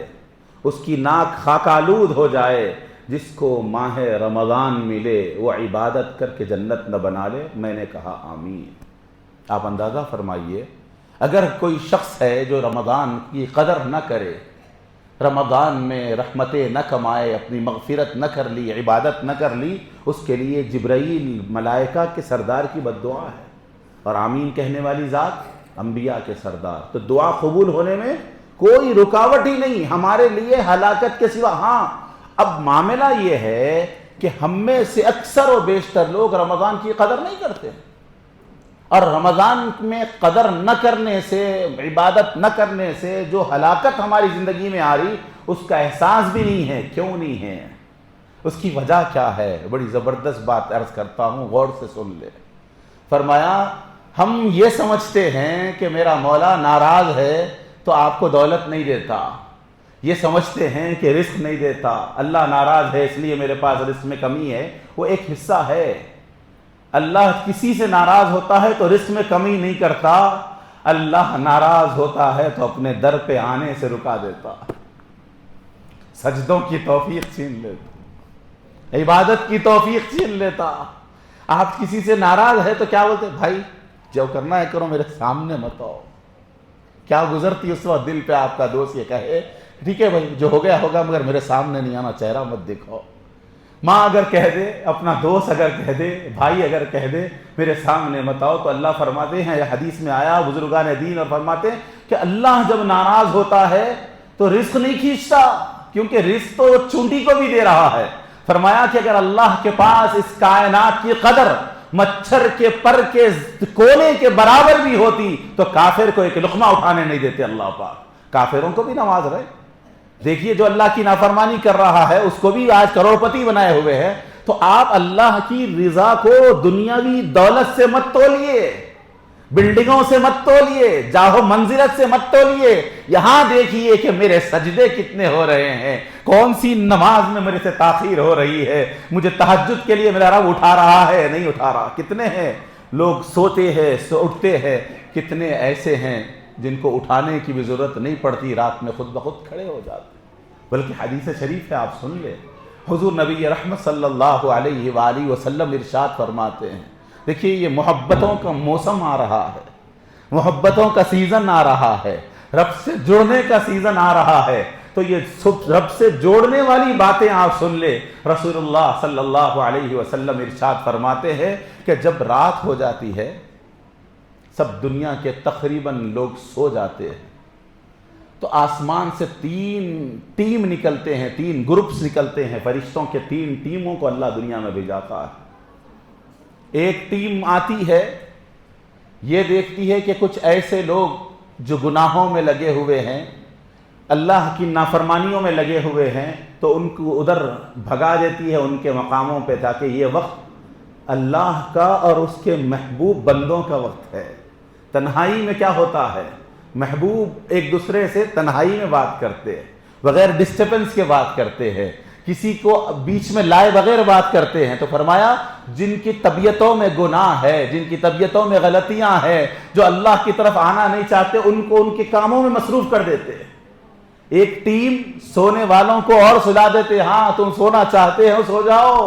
اس کی ناک خاک آلود ہو جائے، جس کو ماہ رمضان ملے وہ عبادت کر کے جنت نہ بنا لے. میں نے کہا آمین. آپ اندازہ فرمائیے اگر کوئی شخص ہے جو رمضان کی قدر نہ کرے، رمضان میں رحمتیں نہ کمائے، اپنی مغفرت نہ کر لی، عبادت نہ کر لی، اس کے لیے جبرائیل ملائکہ کے سردار کی بد دعا ہے. اور آمین کہنے والی ذات انبیاء کے سردار. تو دعا قبول ہونے میں کوئی رکاوٹ ہی نہیں ہمارے لیے ہلاکت کے سوا. ہاں اب معاملہ یہ ہے کہ ہم میں سے اکثر و بیشتر لوگ رمضان کی قدر نہیں کرتے، اور رمضان میں قدر نہ کرنے سے، عبادت نہ کرنے سے جو ہلاکت ہماری زندگی میں آ رہی اس کا احساس بھی نہیں ہے. کیوں نہیں ہے؟ اس کی وجہ کیا ہے؟ بڑی زبردست بات عرض کرتا ہوں، غور سے سن لے. فرمایا ہم یہ سمجھتے ہیں کہ میرا مولا ناراض ہے تو آپ کو دولت نہیں دیتا، یہ سمجھتے ہیں کہ رزق نہیں دیتا، اللہ ناراض ہے اس لیے میرے پاس رزق میں کمی ہے. وہ ایک حصہ ہے. اللہ کسی سے ناراض ہوتا ہے تو رزق میں کمی نہیں کرتا، اللہ ناراض ہوتا ہے تو اپنے در پہ آنے سے رکا دیتا، سجدوں کی توفیق چھین لیتا، عبادت کی توفیق چھین لیتا. آپ کسی سے ناراض ہے تو کیا بولتے؟ بھائی جو کرنا ہے کرو، میرے سامنے مت آؤ. کیا گزرتی اس وقت دل پہ آپ کا دوست یہ کہے ٹھیک ہے بھائی جو ہو گیا ہوگا مگر میرے سامنے نہیں آنا، چہرہ مت دکھاؤ. ماں اگر کہہ دے، اپنا دوست اگر کہہ دے، بھائی اگر کہہ دے میرے سامنے مت آؤ، تو اللہ فرماتے ہیں، حدیث میں آیا بزرگان دین اور فرماتے ہیں کہ اللہ جب ناراض ہوتا ہے تو رزق نہیں کھینچتا، کیونکہ رزق تو چونٹی کو بھی دے رہا ہے. فرمایا کہ اگر اللہ کے پاس اس کائنات کی قدر مچھر کے پر کے کونے کے برابر بھی ہوتی تو کافر کو ایک لقمہ اٹھانے نہیں دیتے اللہ پاک. کافروں کو بھی نواز رہے. دیکھیے جو اللہ کی نافرمانی کر رہا ہے اس کو بھی آج کروڑپتی بنائے ہوئے ہیں. تو آپ اللہ کی رضا کو دنیاوی دولت سے مت تولیے، بلڈنگوں سے مت تولیے، جاہو منزلت سے مت تولیے. یہاں دیکھیے کہ میرے سجدے کتنے ہو رہے ہیں، کون سی نماز میں میرے سے تاخیر ہو رہی ہے، مجھے تہجد کے لیے میرا رب اٹھا رہا ہے نہیں اٹھا رہا. کتنے ہیں لوگ سوتے ہیں اٹھتے ہیں، کتنے ایسے ہیں جن کو اٹھانے کی بھی ضرورت نہیں پڑتی، رات میں خود بخود کھڑے ہو جاتے. بلکہ حدیث شریف ہے، آپ سن لیں. حضور نبی رحمت صلی اللہ علیہ وآلہ وسلم ارشاد فرماتے ہیں، دیکھیے یہ محبتوں کا موسم آ رہا ہے، محبتوں کا سیزن آ رہا ہے، رب سے جڑنے کا سیزن آ رہا ہے. تو یہ رب سے جوڑنے والی باتیں آپ سن لے. رسول اللہ صلی اللہ علیہ وسلم ارشاد فرماتے ہیں کہ جب رات ہو جاتی ہے، سب دنیا کے تقریباً لوگ سو جاتے ہیں، تو آسمان سے تین ٹیم نکلتے ہیں، تین گروپس نکلتے ہیں، فرشتوں کے تین ٹیموں کو اللہ دنیا میں بھیجاتا ہے. ایک ٹیم آتی ہے، یہ دیکھتی ہے کہ کچھ ایسے لوگ جو گناہوں میں لگے ہوئے ہیں، اللہ کی نافرمانیوں میں لگے ہوئے ہیں، تو ان کو ادھر بھگا دیتی ہے ان کے مقاموں پہ، تاکہ یہ وقت اللہ کا اور اس کے محبوب بندوں کا وقت ہے. تنہائی میں کیا ہوتا ہے؟ محبوب ایک دوسرے سے تنہائی میں بات کرتے ہیں، بغیر ڈسٹربنس کے بات کرتے ہیں، کسی کو بیچ میں لائے بغیر بات کرتے ہیں. تو فرمایا جن کی طبیعتوں میں گناہ ہے، جن کی طبیعتوں میں غلطیاں ہیں، جو اللہ کی طرف آنا نہیں چاہتے، ان کو ان کے کاموں میں مصروف کر دیتے ہیں. ایک ٹیم سونے والوں کو اور سلا دیتے، ہاں تم سونا چاہتے ہو سو جاؤ.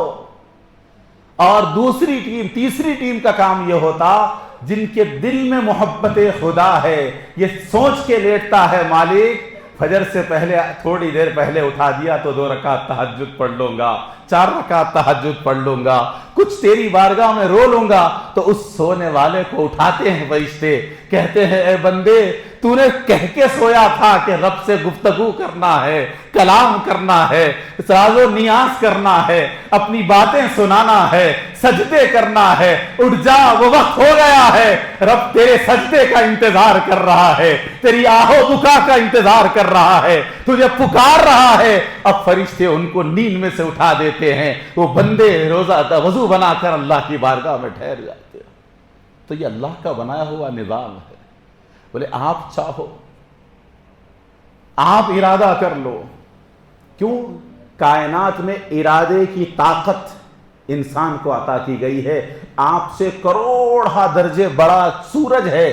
اور دوسری ٹیم، تیسری ٹیم کا کام یہ ہوتا جن کے دل میں محبت خدا ہے، یہ سوچ کے لیٹتا ہے مالک فجر سے پہلے تھوڑی دیر پہلے اٹھا دیا تو 2 رکعت تہجد پڑھ لوں گا، 4 رکعت تہجد پڑھ لوں گا، کچھ تیری بارگاہ میں رو لوں گا. تو اس سونے والے کو اٹھاتے ہیں فرشتے، کہتے ہیں اے بندے تو نے کہہ کے سویا تھا کہ رب سے گفتگو کرنا ہے، کلام کرنا ہے، راز و نیاز کرنا ہے، اپنی باتیں سنانا ہے، سجدے کرنا ہے، اٹھ جا وہ وقت ہو گیا ہے، رب تیرے سجدے کا انتظار کر رہا ہے، تیری آہو بکا کا انتظار کر رہا ہے، تجھے پکار رہا ہے۔ اب فرشتے ان کو نیند میں سے اٹھا دیتے ہیں، وہ بندے روزہ وضو بنا کر اللہ کی بارگاہ میں ٹھہر جاتے ہیں۔ تو یہ اللہ کا بنایا ہوا نظام ہے۔ بولے آپ چاہو، آپ ارادہ کر لو۔ کیوں؟ کائنات میں ارادے کی طاقت انسان کو عطا کی گئی ہے۔ آپ سے کروڑہ درجے بڑا سورج ہے،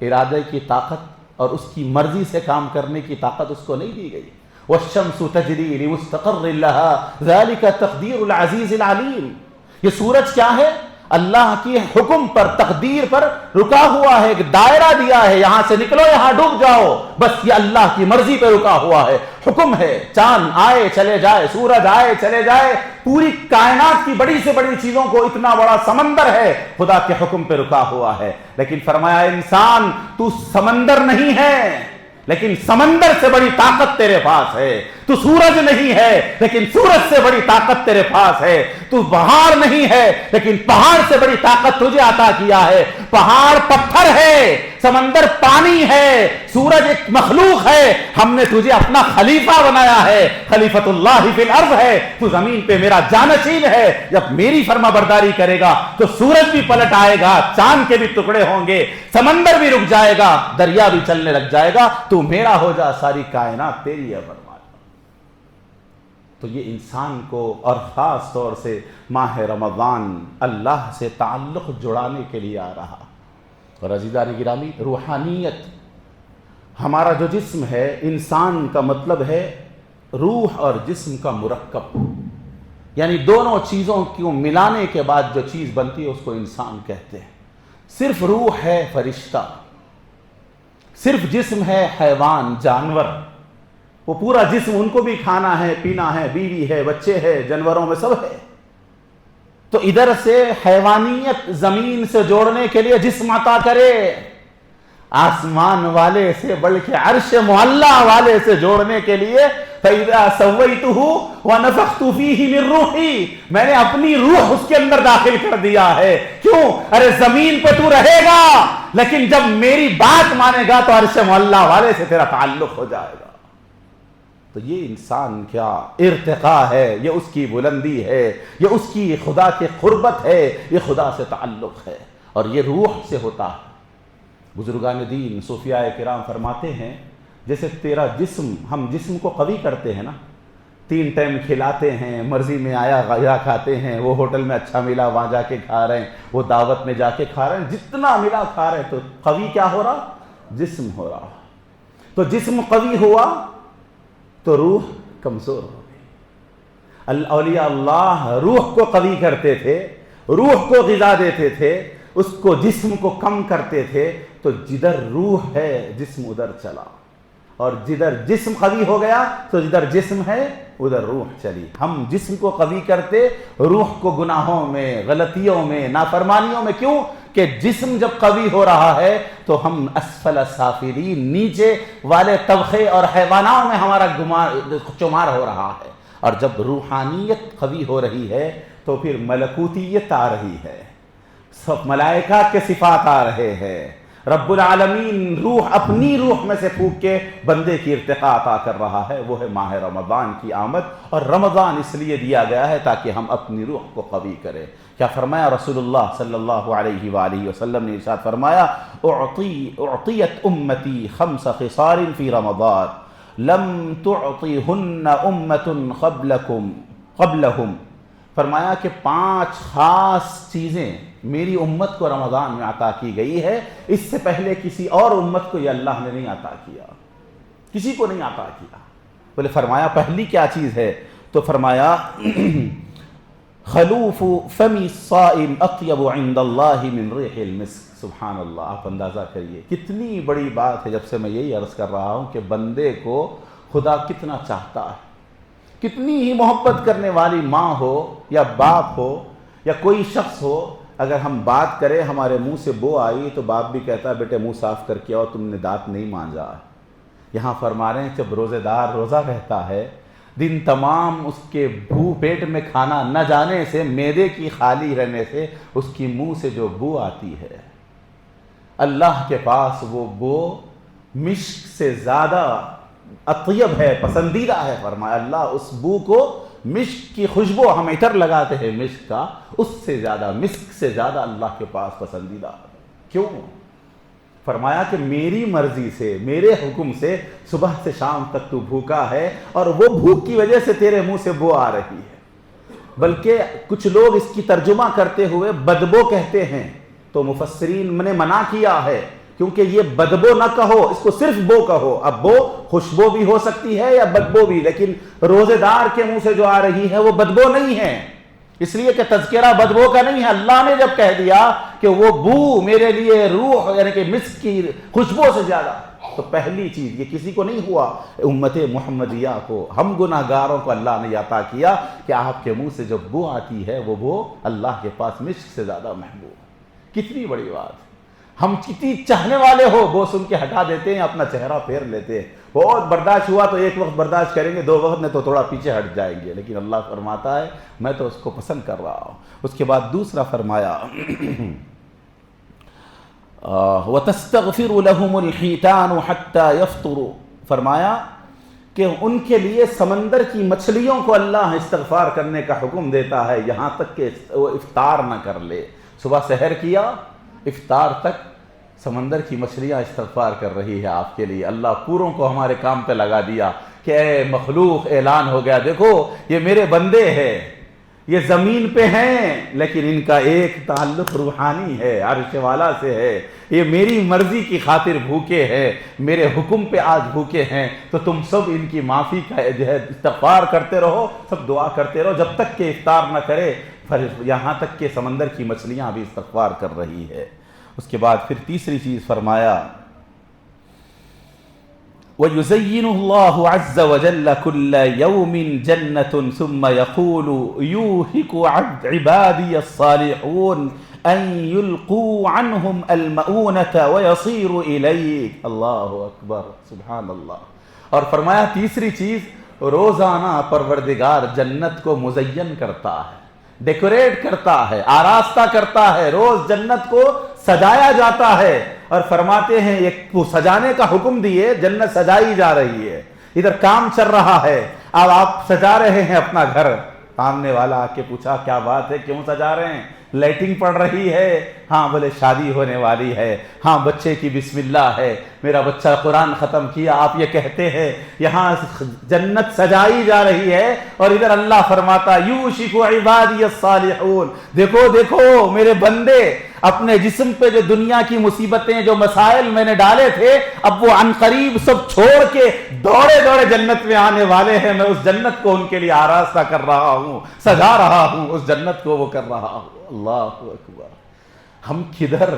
ارادے کی طاقت اور اس کی مرضی سے کام کرنے کی طاقت اس کو نہیں دی گئی۔ والشمس تجری لمستقر لها ذلك تقدیر العزیز العلیم۔ یہ سورج کیا ہے؟ اللہ کی حکم پر، تقدیر پر رکا ہوا ہے، ایک دائرہ دیا ہے، یہاں سے نکلو یہاں ڈوب جاؤ، بس یہ اللہ کی مرضی پہ رکا ہوا ہے، حکم ہے۔ چاند آئے چلے جائے، سورج آئے چلے جائے، پوری کائنات کی بڑی سے بڑی چیزوں کو، اتنا بڑا سمندر ہے، خدا کے حکم پہ رکا ہوا ہے۔ لیکن فرمایا انسان تو سمندر نہیں ہے، لیکن سمندر سے بڑی طاقت تیرے پاس ہے۔ تو سورج نہیں ہے لیکن سورج سے بڑی طاقت تیرے پاس ہے۔ تو پہاڑ نہیں ہے لیکن پہاڑ سے بڑی طاقت تجھے عطا کیا ہے۔ پہاڑ پتھر ہے، سمندر پانی ہے، سورج ایک مخلوق ہے، ہم نے تجھے اپنا خلیفہ بنایا ہے، خلیفۃ اللہ فی الارض ہے، تو زمین پہ میرا جانشین ہے۔ جب میری فرما برداری کرے گا تو سورج بھی پلٹ آئے گا، چاند کے بھی ٹکڑے ہوں گے، سمندر بھی رک جائے گا، دریا بھی چلنے لگ جائے گا، تو میرا ہو جا، ساری کائنات تیری ہے۔ تو یہ انسان کو اور خاص طور سے ماہ رمضان اللہ سے تعلق جڑانے کے لیے آ رہا۔ اور عزیزان گرامی، روحانیت، ہمارا جو جسم ہے، انسان کا مطلب ہے روح اور جسم کا مرکب، یعنی دونوں چیزوں کو ملانے کے بعد جو چیز بنتی ہے اس کو انسان کہتے ہیں۔ صرف روح ہے فرشتہ، صرف جسم ہے حیوان، جانور، وہ پورا جسم، ان کو بھی کھانا ہے، پینا ہے، بیوی ہے، بچے ہے، جانوروں میں سب ہے۔ تو ادھر سے حیوانیت زمین سے جوڑنے کے لیے جسم عطا کرے، آسمان والے سے بڑھ کے عرش معلی والے سے جوڑنے کے لیے فَإِذَا سَوَّيْتُهُ وَنَفَخْتُ فِيهِ مِن رُوحِي، میں نے اپنی روح اس کے اندر داخل کر دیا ہے۔ کیوں؟ ارے زمین پہ تو رہے گا لیکن جب میری بات مانے گا تو عرش معلی والے سے تیرا تعلق ہو جائے گا۔ تو یہ انسان کیا ارتقاء ہے، یہ اس کی بلندی ہے، یہ اس کی خدا کے قربت ہے، یہ خدا سے تعلق ہے، اور یہ روح سے ہوتا ہے۔ بزرگان دین صوفیاء کرام فرماتے ہیں جیسے تیرا جسم، ہم جسم کو قوی کرتے ہیں نا، 3 ٹائم کھلاتے ہیں، مرضی میں آیا غذا کھاتے ہیں، وہ ہوٹل میں اچھا ملا وہاں جا کے کھا رہے ہیں، وہ دعوت میں جا کے کھا رہے ہیں، جتنا ملا کھا رہے ہیں، تو قوی کیا ہو رہا؟ جسم ہو رہا۔ تو جسم قوی ہوا تو روح کمزور ہو گئی۔ اولیاء اللہ روح کو قوی کرتے تھے، روح کو غذا دیتے تھے، اس کو جسم کو کم کرتے تھے، تو جدھر روح ہے جسم ادھر چلا، اور جدھر جسم قوی ہو گیا تو جدھر جسم ہے ادھر روح چلی۔ ہم جسم کو قوی کرتے، روح کو گناہوں میں، غلطیوں میں، نافرمانیوں میں۔ کیوں؟ کہ جسم جب قوی ہو رہا ہے تو ہم اسفل سافلین، نیچے والے طبقے اور حیوانات میں ہمارا شمار ہو رہا ہے۔ اور جب روحانیت قوی ہو رہی ہے تو پھر ملکوتیت آ رہی ہے، سب ملائکہ کے صفات آ رہے ہیں، رب العالمین روح اپنی روح میں سے پھونک کے بندے کی ارتقاء عطا کر رہا ہے۔ وہ ہے ماہ رمضان کی آمد، اور رمضان اس لیے دیا گیا ہے تاکہ ہم اپنی روح کو قوی کریں۔ کیا فرمایا رسول اللہ صلی اللہ علیہ وآلہ وسلم نے؟ ارشاد فرمایا اعطیت امتی 5 خصال فی رمضان لم تعطیہن امت قبلہم، فرمایا کہ 5 خاص چیزیں میری امت کو رمضان میں عطا کی گئی ہے، اس سے پہلے کسی اور امت کو یہ اللہ نے نہیں عطا کیا، کسی کو نہیں عطا کیا۔ بولے فرمایا پہلی کیا چیز ہے؟ تو فرمایا خلوف فم الصائم اطیب عند اللہ من ریح المسک۔ سبحان اللہ، آپ اندازہ کریے کتنی بڑی بات ہے۔ جب سے میں یہی عرض کر رہا ہوں کہ بندے کو خدا کتنا چاہتا ہے، کتنی ہی محبت کرنے والی ماں ہو یا باپ ہو یا کوئی شخص ہو، اگر ہم بات کریں ہمارے منہ سے بو آئی تو باپ بھی کہتا ہے بیٹے منہ صاف کر کے آؤ، تم نے دانت نہیں مانجا۔ یہاں فرما رہے ہیں جب روزے دار روزہ رہتا ہے، دن تمام اس کے پیٹ میں کھانا نہ جانے سے، معدے کی خالی رہنے سے اس کی منہ سے جو بو آتی ہے، اللہ کے پاس وہ بو مشک سے زیادہ اطیب ہے، پسندیدہ ہے۔ فرمایا اللہ اس بو کو، مشک کی خوشبو ہم عطر لگاتے ہیں مشک کا، اس سے زیادہ، مسک سے زیادہ اللہ کے پاس پسندیدہ۔ کیوں؟ فرمایا کہ میری مرضی سے، میرے حکم سے صبح سے شام تک تو بھوکا ہے، اور وہ بھوک کی وجہ سے تیرے منہ سے بو آ رہی ہے۔ بلکہ کچھ لوگ اس کی ترجمہ کرتے ہوئے بدبو کہتے ہیں، تو مفسرین نے منع کیا ہے، کیونکہ یہ بدبو نہ کہو، اس کو صرف بو کہو۔ اب بو خوشبو بھی ہو سکتی ہے یا بدبو بھی، لیکن روزے دار کے منہ سے جو آ رہی ہے وہ بدبو نہیں ہے، اس لیے کہ تذکرہ بدبو کا نہیں ہے۔ اللہ نے جب کہہ دیا کہ وہ بو میرے لیے روح یعنی کہ مسک کی خوشبو سے زیادہ، تو پہلی چیز یہ کسی کو نہیں ہوا، امت محمدیہ کو، ہم گناہ گاروں کو اللہ نے عطا کیا کہ آپ کے منہ سے جو بو آتی ہے وہ بو اللہ کے پاس مسک سے زیادہ محبوب۔ کتنی بڑی بات! ہم کتنی چاہنے والے ہو، بو سن کے ہٹا دیتے ہیں، اپنا چہرہ پھیر لیتے ہیں۔ بہت برداشت ہوا تو ایک وقت برداشت کریں گے، 2 وقت میں تو تھوڑا پیچھے ہٹ جائیں گے، لیکن اللہ فرماتا ہے میں تو اس کو پسند کر رہا ہوں۔ اس کے بعد دوسرا فرمایا وَتَسْتَغْفِرُ لَهُمُ الْحِيتَانُ حَتَّى يَفْطُرُوا، فرمایا کہ ان کے لیے سمندر کی مچھلیوں کو اللہ استغفار کرنے کا حکم دیتا ہے، یہاں تک کہ وہ افطار نہ کر لے۔ صبح سحر کیا، افطار تک سمندر کی مچھلیاں استغفار کر رہی ہے آپ کے لیے۔ اللہ پوروں کو ہمارے کام پہ لگا دیا کہ اے مخلوق، اعلان ہو گیا، دیکھو یہ میرے بندے ہیں، یہ زمین پہ ہیں لیکن ان کا ایک تعلق روحانی ہے، عرش والا سے ہے، یہ میری مرضی کی خاطر بھوکے ہیں، میرے حکم پہ آج بھوکے ہیں، تو تم سب ان کی معافی کا جو ہے استغفار کرتے رہو، سب دعا کرتے رہو جب تک کہ افطار نہ کرے، یہاں تک کہ سمندر کی مچھلیاں بھی استغفار کر رہی ہے۔ اس کے بعد پھر تیسری چیز فرمایا وَيُزَيِّنُ اللَّهُ عَزَّ وَجَلَّ كُلَّ يَوْمٍ جَنَّةٌ ثُمَّ يَقُولُ يُوهِكُ عِبَادِيَ الصَّالِحُونَ أَن يُلْقُوا عَنْهُمْ الْمَؤُونَةَ وَيَصِيرُ إِلَيْكَ۔ اللہ اکبر، سبحان اللہ۔ اور فرمایا تیسری چیز، روزانہ پروردگار جنت کو مزین کرتا ہے، ڈیکوریٹ کرتا ہے، آراستہ کرتا ہے، روز جنت کو سجایا جاتا ہے، اور فرماتے ہیں یہ سجانے کا حکم دیے، جنت سجائی جا رہی ہے، ادھر کام چل رہا ہے، اب آپ سجا رہے ہیں اپنا گھر، سامنے والا آ کے پوچھا کیا بات ہے، کیوں سجا رہے ہیں؟ لائٹنگ پڑ رہی ہے، ہاں بولے شادی ہونے والی ہے، ہاں بچے کی بسم اللہ ہے، میرا بچہ قرآن ختم کیا، آپ یہ کہتے ہیں یہاں جنت سجائی جا رہی ہے، اور ادھر اللہ فرماتا یوشک عبادی الصالحون، دیکھو دیکھو میرے بندے اپنے جسم پہ جو دنیا کی مصیبتیں، جو مسائل میں نے ڈالے تھے، اب وہ عنقریب سب چھوڑ کے دوڑے دوڑے جنت میں آنے والے ہیں، میں اس جنت کو ان کے لیے آراستہ کر رہا ہوں، سجا رہا ہوں، اس جنت کو وہ کر رہا ہوں۔ اللہ اکبر۔ ہم کدھر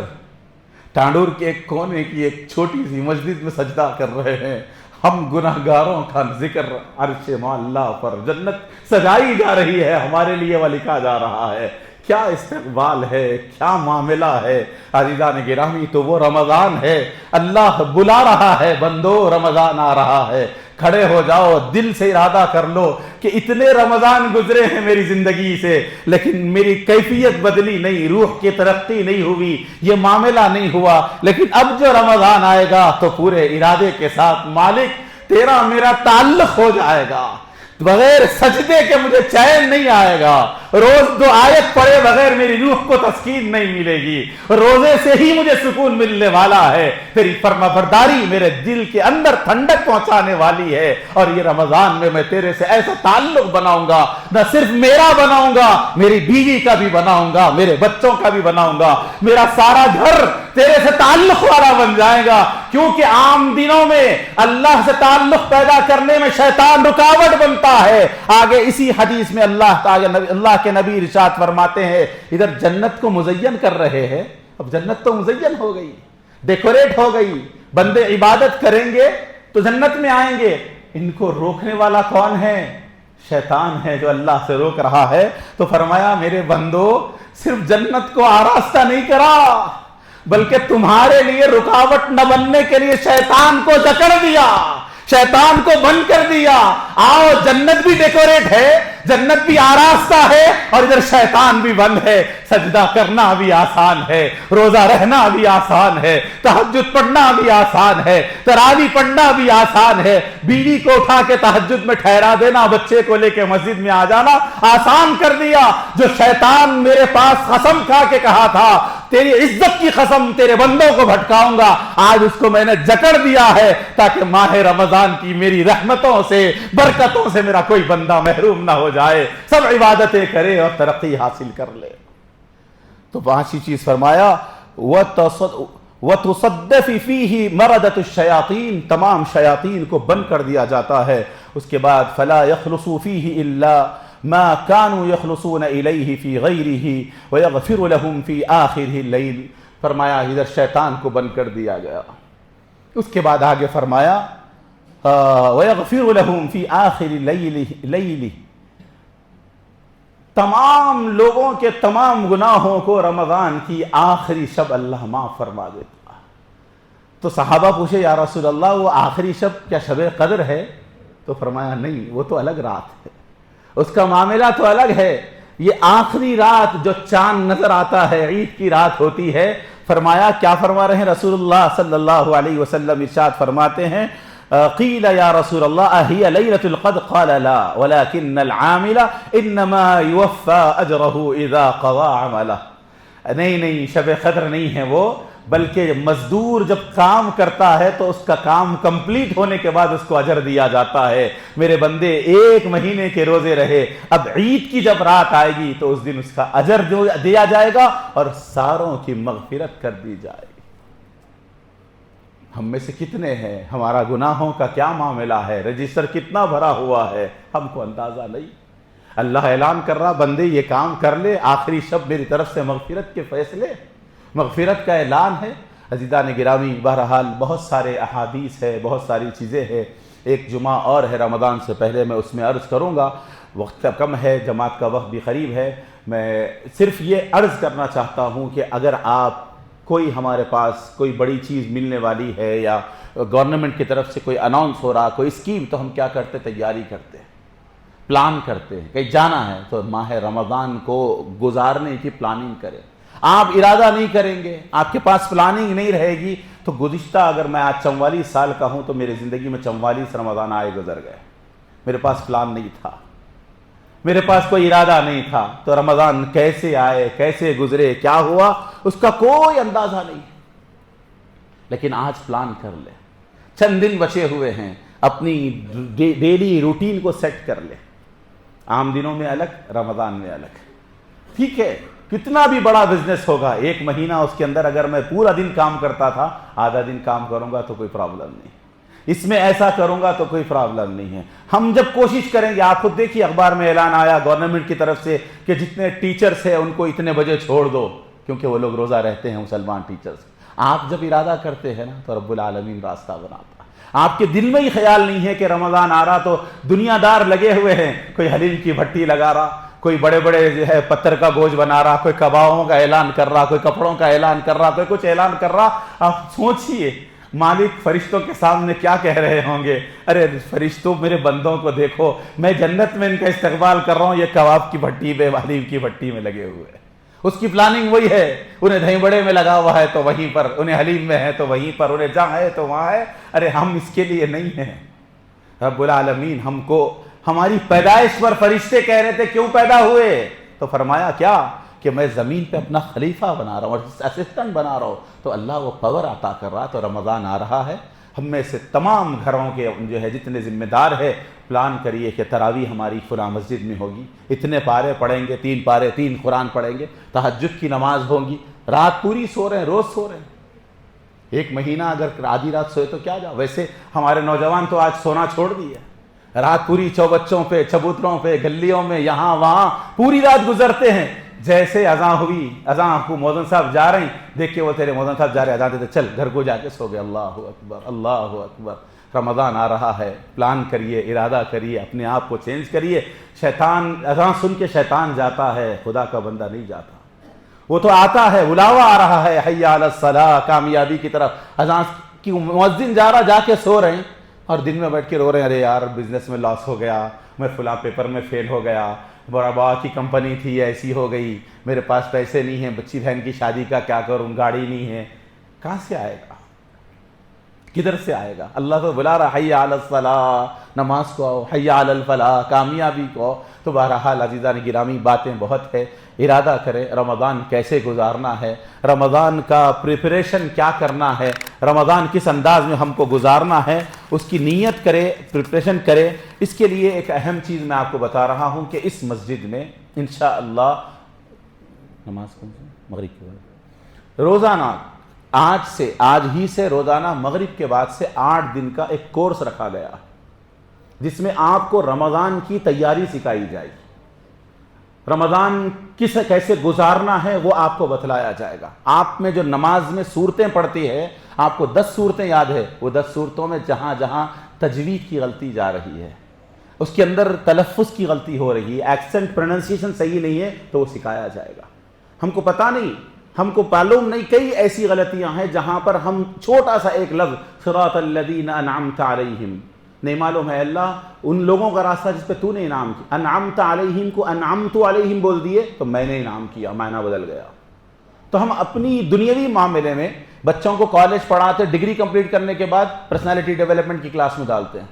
ٹانڈور کے ایک کونے کی ایک چھوٹی سی مسجد میں سجدہ کر رہے ہیں، ہم گناہگاروں کا ذکر عرش اللہ پر، جنت سجائی جا رہی ہے، ہمارے لیے وہ لکھا جا رہا ہے۔ کیا استقبال ہے، کیا معاملہ ہے عزیزان گرامی۔ تو وہ رمضان ہے، اللہ بلا رہا ہے، بندو رمضان آ رہا ہے، کھڑے ہو جاؤ، دل سے ارادہ کر لو کہ اتنے رمضان گزرے ہیں میری زندگی سے، لیکن میری کیفیت بدلی نہیں، روح کی ترقی نہیں ہوئی، یہ معاملہ نہیں ہوا، لیکن اب جو رمضان آئے گا تو پورے ارادے کے ساتھ مالک تیرا میرا تعلق ہو جائے گا، بغیر سجدے کے مجھے چین نہیں آئے گا، روز 2 آیت پڑھے بغیر میری روح کو تسکین نہیں ملے گی، روزے سے ہی مجھے سکون ملنے والا ہے، تیری فرما برداری میرے دل کے اندر ٹھنڈک پہنچانے والی ہے، اور یہ رمضان میں تیرے سے ایسا تعلق بناؤں گا، نہ صرف میرا بناؤں گا، میری بیوی کا بھی بناؤں گا، میرے بچوں کا بھی بناؤں گا، میرا سارا گھر تیرے سے تعلق والا بن جائے گا، کیونکہ عام دنوں میں اللہ سے تعلق پیدا کرنے میں شیطان رکاوٹ بنتا ہے۔ آگے اسی حدیث میں اللہ کے نبی ارشاد فرماتے ہیں، ادھر جنت کو مزین کر رہے ہیں، اب جنت تو مزین ہو گئی، ڈیکوریٹ ہو گئی، بندے عبادت کریں گے تو جنت میں آئیں گے، ان کو روکنے والا کون ہے؟ شیطان ہے جو اللہ سے روک رہا ہے۔ تو فرمایا میرے بندو صرف جنت کو آراستہ نہیں کرا بلکہ تمہارے لیے رکاوٹ نہ بننے کے لیے شیطان کو جکڑ دیا، شیطان کو بند کر دیا۔ آؤ جنت بھی ڈیکوریٹ ہے، جنت بھی آراستہ ہے، اور ادھر شیطان بھی بند ہے۔ سجدہ کرنا بھی آسان ہے، روزہ رہنا بھی آسان ہے، تہجد پڑھنا بھی آسان ہے، تراویح پڑھنا بھی آسان ہے، بیوی کو اٹھا کے تہجد میں ٹھہرا دینا، بچے کو لے کے مسجد میں آ جانا آسان کر دیا۔ جو شیطان میرے پاس قسم کھا کے کہا تھا تیری عزت کی قسم تیرے بندوں کو بھٹکاؤں گا، آج اس کو میں نے جکڑ دیا ہے تاکہ ماہ رمضان کی میری رحمتوں سے برکتوں سے میرا کوئی بندہ محروم نہ ہو جائے، سب عبادتیں کرے اور ترقی حاصل کر لے۔ تو پانچویں چیز فرمایا وَتُصَدَّفِ فِيهِ مَرَدَةُ الشَّيَاطِينِ، تمام شیاطین کو بند کر دیا جاتا ہے۔ اس کے بعد فَلَا يَخْلُصُ فِيهِ إِلَّا ما كانوا يخلصون الیہ فی غیرہ ویغفر لهم فی آخر اللیل، فرمایا ادھر شیطان کو بند کر دیا گیا۔ اس کے بعد آگے فرمایا ویغفر لهم فی آخر اللیل، تمام لوگوں کے تمام گناہوں کو رمضان کی آخری شب اللہ معاف فرما دیتا۔ تو صحابہ پوچھے یا رسول اللہ وہ آخری شب کیا شب قدر ہے؟ تو فرمایا نہیں، وہ تو الگ رات ہے، اس کا معاملہ تو الگ ہے۔ یہ آخری رات جو چاند نظر آتا ہے، عید کی رات ہوتی ہے۔ فرمایا کیا فرما رہے ہیں رسول اللہ صلی اللہ علیہ وسلم؟ ارشاد فرماتے ہیں قیل یا رسول اللہ اہی لیلۃ القدر؟ قال لا ولكن العامل انما يوفى اجره اذا قضى عمله، نہیں شب قدر نہیں ہے وہ، بلکہ مزدور جب کام کرتا ہے تو اس کا کام کمپلیٹ ہونے کے بعد اس کو اجر دیا جاتا ہے۔ میرے بندے ایک مہینے کے روزے رہے، اب عید کی جب رات آئے گی تو اس دن اس کا اجر دیا جائے گا اور ساروں کی مغفرت کر دی جائے گی۔ ہم میں سے کتنے ہیں، ہمارا گناہوں کا کیا معاملہ ہے، رجسٹر کتنا بھرا ہوا ہے، ہم کو اندازہ نہیں۔ اللہ اعلان کر رہا بندے یہ کام کر لے، آخری شب میری طرف سے مغفرت کے فیصلے، مغفرت کا اعلان ہے۔ عزیزان گرامی، بہرحال بہت سارے احادیث ہے، بہت ساری چیزیں ہیں۔ ایک جمعہ اور ہے رمضان سے پہلے، میں اس میں عرض کروں گا، وقت کم ہے، جماعت کا وقت بھی قریب ہے۔ میں صرف یہ عرض کرنا چاہتا ہوں کہ اگر آپ کوئی ہمارے پاس کوئی بڑی چیز ملنے والی ہے یا گورنمنٹ کی طرف سے کوئی اناؤنس ہو رہا کوئی اسکیم، تو ہم کیا کرتے؟ تیاری کرتے ہیں، پلان کرتے ہیں، کہیں جانا ہے تو ماہ رمضان کو گزارنے کی پلاننگ کریں۔ آپ ارادہ نہیں کریں گے، آپ کے پاس پلاننگ نہیں رہے گی، تو گزشتہ اگر میں آج 44 سال کا ہوں تو میری زندگی میں 44 رمضان آئے گزر گئے، میرے پاس پلان نہیں تھا، میرے پاس کوئی ارادہ نہیں تھا، تو رمضان کیسے آئے، کیسے گزرے، کیا ہوا، اس کا کوئی اندازہ نہیں۔ لیکن آج پلان کر لیں، چند دن بچے ہوئے ہیں، اپنی ڈیلی روٹین کو سیٹ کر لیں، عام دنوں میں الگ، رمضان میں الگ، ٹھیک ہے؟ کتنا بھی بڑا بزنس ہوگا، ایک مہینہ اس کے اندر اگر میں پورا دن کام کرتا تھا، آدھا دن کام کروں گا تو کوئی پرابلم نہیں، اس میں ایسا کروں گا تو کوئی پرابلم نہیں ہے۔ ہم جب کوشش کریں گے، آپ خود دیکھیے اخبار میں اعلان آیا گورنمنٹ کی طرف سے کہ جتنے ٹیچرز ہیں ان کو اتنے بجے چھوڑ دو، کیونکہ وہ لوگ روزہ رہتے ہیں مسلمان ٹیچرز۔ آپ جب ارادہ کرتے ہیں نا تو رب العالمین راستہ بناتا ہے۔ آپ کے دل میں ہی خیال نہیں ہے کہ رمضان آ رہا تو دنیا دار لگے ہوئے ہیں، کوئی حلیم کی بھٹی لگا رہا، کوئی بڑے بڑے جو ہے پتھر کا گوشت بنا رہا، کوئی کبابوں کا اعلان کر رہا، کوئی کپڑوں کا اعلان کر رہا، کوئی کچھ اعلان کر رہا۔ آپ سوچئے مالک فرشتوں کے سامنے کیا کہہ رہے ہوں گے، ارے فرشتوں میرے بندوں کو دیکھو، میں جنت میں ان کا استقبال کر رہا ہوں، یہ کباب کی بھٹی میں، حلیم کی بھٹی میں لگے ہوئے ہیں۔ اس کی پلاننگ وہی ہے، انہیں دہی بڑے میں لگا ہوا ہے تو وہیں پر، انہیں حلیم میں ہے تو وہیں پر، انہیں جہاں ہے تو وہاں ہے۔ ارے ہم اس کے لیے نہیں ہیں۔ رب العالمین ہم کو، ہماری پیدائش پر فرشتے کہہ رہے تھے کیوں پیدا ہوئے، تو فرمایا کیا کہ میں زمین پہ اپنا خلیفہ بنا رہا ہوں اور اسسٹنٹ بنا رہا ہوں، تو اللہ وہ پاور عطا کر رہا۔ تو رمضان آ رہا ہے، ہم میں سے تمام گھروں کے جو ہے جتنے ذمہ دار ہے، پلان کریے کہ تراویح ہماری فلاں مسجد میں ہوگی، اتنے پارے پڑھیں گے، 3 پارے 3 قرآن پڑھیں گے، تہجد کی نماز ہوگی، رات پوری سو رہے ہیں، روز سو رہے ہیں۔ ایک مہینہ اگر آدھی رات سوئے تو کیا جا، ویسے ہمارے نوجوان تو آج سونا چھوڑ دیے، رات پوری چوبچوں پہ، چبوتروں پہ، گلیوں میں، یہاں وہاں پوری رات گزرتے ہیں۔ جیسے اذان ہوئی، اذان کو مؤذن صاحب جا رہے ہیں، دیکھ کے وہ تیرے مؤذن صاحب جا رہے ہیں، اذان دیتے چل گھر کو جا کے سو گئے۔ اللہ اکبر، اللہ اکبر۔ رمضان آ رہا ہے، پلان کریے، ارادہ کریے، اپنے آپ کو چینج کریے۔ شیطان اذان سن کے شیطان جاتا ہے، خدا کا بندہ نہیں جاتا۔ وہ تو آتا ہے، بلاوا آ رہا ہے، حی علی الصلاح، کامیابی کی طرف، اذان کی مؤذن جا رہا، جا کے سو رہے ہیں اور دن میں بیٹھ کے رو رہے ہیں، ارے یار بزنس میں لاس ہو گیا، میں فلاں پیپر میں فیل ہو گیا، بڑا کی کمپنی تھی ایسی ہو گئی، میرے پاس پیسے نہیں ہیں، بچی بہن کی شادی کا کیا کروں، گاڑی نہیں ہے. کہاں سے آئے گا؟ کدھر سے آئے گا؟ اللہ تو بلا رہا حی علی الصلاح، نماز کو آؤ، حی علی الفلاح، کامیابی کو آؤ. تو بہرحال عزیزان گرامی باتیں بہت ہے، ارادہ کریں رمضان کیسے گزارنا ہے، رمضان کا پریپریشن کیا کرنا ہے، رمضان کس انداز میں ہم کو گزارنا ہے، اس کی نیت کرے، پریپریشن کرے. اس کے لیے ایک اہم چیز میں آپ کو بتا رہا ہوں کہ اس مسجد میں انشاءاللہ نماز کون سی؟ مغرب کے بعد روزانہ آج ہی سے روزانہ مغرب کے بعد سے 8 دن کا ایک کورس رکھا گیا جس میں آپ کو رمضان کی تیاری سکھائی جائے گی. رمضان کیسے گزارنا ہے وہ آپ کو بتلایا جائے گا. آپ میں جو نماز میں صورتیں پڑتی ہے، آپ کو 10 صورتیں یاد ہے، وہ 10 صورتوں میں جہاں جہاں تجوید کی غلطی جا رہی ہے، اس کے اندر تلفظ کی غلطی ہو رہی ہے، ایکسنٹ پروننسیشن صحیح نہیں ہے، تو وہ سکھایا جائے گا. ہم کو پتہ نہیں، ہم کو معلوم نہیں، کئی ایسی غلطیاں ہیں جہاں پر ہم چھوٹا سا ایک لفظ صراط الذین انعمت علیہم نہیں معلوم ہے. اللہ ان لوگوں کا راستہ جس پہ تو نے انعام کیا، انعمت علیہم کو انعمت علیہم بول دیے تو میں نے انعام کیا، معنی بدل گیا. تو ہم اپنی دنیاوی معاملے میں بچوں کو کالج پڑھاتے، ڈگری کمپلیٹ کرنے کے بعد پرسنالٹی ڈیولپمنٹ کی کلاس میں ڈالتے ہیں،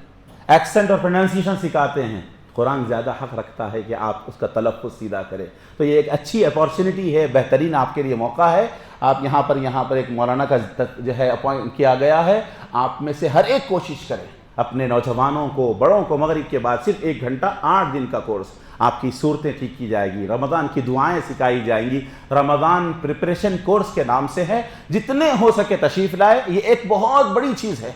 ایکسنٹ اور پروننسیشن سکھاتے ہیں. قرآن زیادہ حق رکھتا ہے کہ آپ اس کا تلفظ سیدھا کریں. تو یہ ایک اچھی اپارچونٹی ہے، بہترین آپ کے لیے موقع ہے. آپ یہاں پر ایک مولانا کا جو ہے اپوائنٹ کیا گیا ہے، آپ میں سے ہر ایک کوشش کرے اپنے نوجوانوں کو، بڑوں کو مغرب کے بعد صرف 1 گھنٹہ 8 دن کا کورس، آپ کی صورتیں ٹھیک کی جائے گی، رمضان کی دعائیں سکھائی جائیں گی. رمضان پریپریشن کورس کے نام سے ہے، جتنے ہو سکے تشریف لائے. یہ ایک بہت بڑی چیز ہے.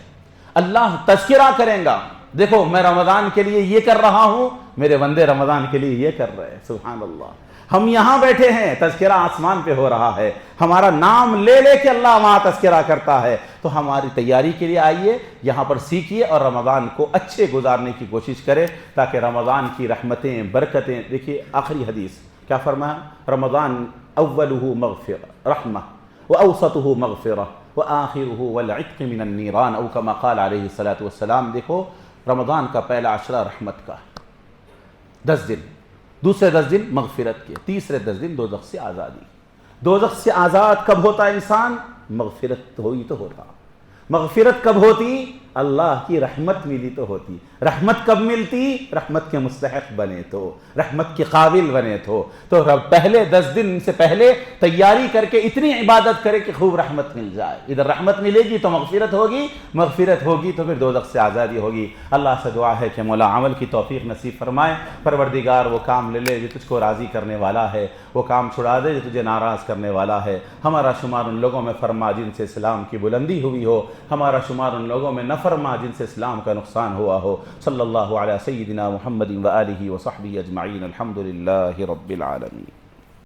اللہ تذکرہ کریں گا، دیکھو میں رمضان کے لیے یہ کر رہا ہوں، میرے بندے رمضان کے لیے یہ کر رہے ہیں. سبحان اللہ. ہم یہاں بیٹھے ہیں، تذکرہ آسمان پہ ہو رہا ہے، ہمارا نام لے لے کے اللہ وہاں تذکرہ کرتا ہے. تو ہماری تیاری کے لیے آئیے، یہاں پر سیکھیے اور رمضان کو اچھے گزارنے کی کوشش کریں تاکہ رمضان کی رحمتیں، برکتیں. دیکھیے آخری حدیث کیا فرمایا؟ رمضان اولہ مغفرہ رحمہ واوسطہ مغفرہ وآخرہ والعتق من النیران او کما قال علیہ الصلاۃ والسلام. دیکھو رمضان کا پہلا عشرہ رحمت کا، 10 دن، دوسرے 10 دن مغفرت کے، تیسرے 10 دن دوزخ سے آزادی. دوزخ سے آزاد کب ہوتا انسان؟ مغفرت ہوئی تو ہوتا. مغفرت کب ہوتی؟ اللہ کی رحمت ملی تو ہوتی. رحمت کب ملتی؟ رحمت کے مستحق بنے تو، رحمت کے قابل بنے تو. پہلے 10 دن سے پہلے تیاری کر کے اتنی عبادت کرے کہ خوب رحمت مل جائے. ادھر رحمت ملے گی تو مغفرت ہوگی، مغفرت ہوگی تو پھر دوزخ سے آزادی ہوگی. اللہ سے دعا ہے کہ مولا عمل کی توفیق نصیب فرمائے. پروردگار وہ کام لے لے جو تجھ کو راضی کرنے والا ہے، وہ کام چھڑا دے جو تجھے ناراض کرنے والا ہے. ہمارا شمار ان لوگوں میں فرما جن سے اسلام کی بلندی ہوئی ہو، ہمارا شمار ان لوگوں میں نہ فرما جن سے اسلام کا نقصان ہوا ہو. صلی اللہ علی سیدنا محمد و آلہ و صحبہ اجمعین. الحمد للہ رب العالمین.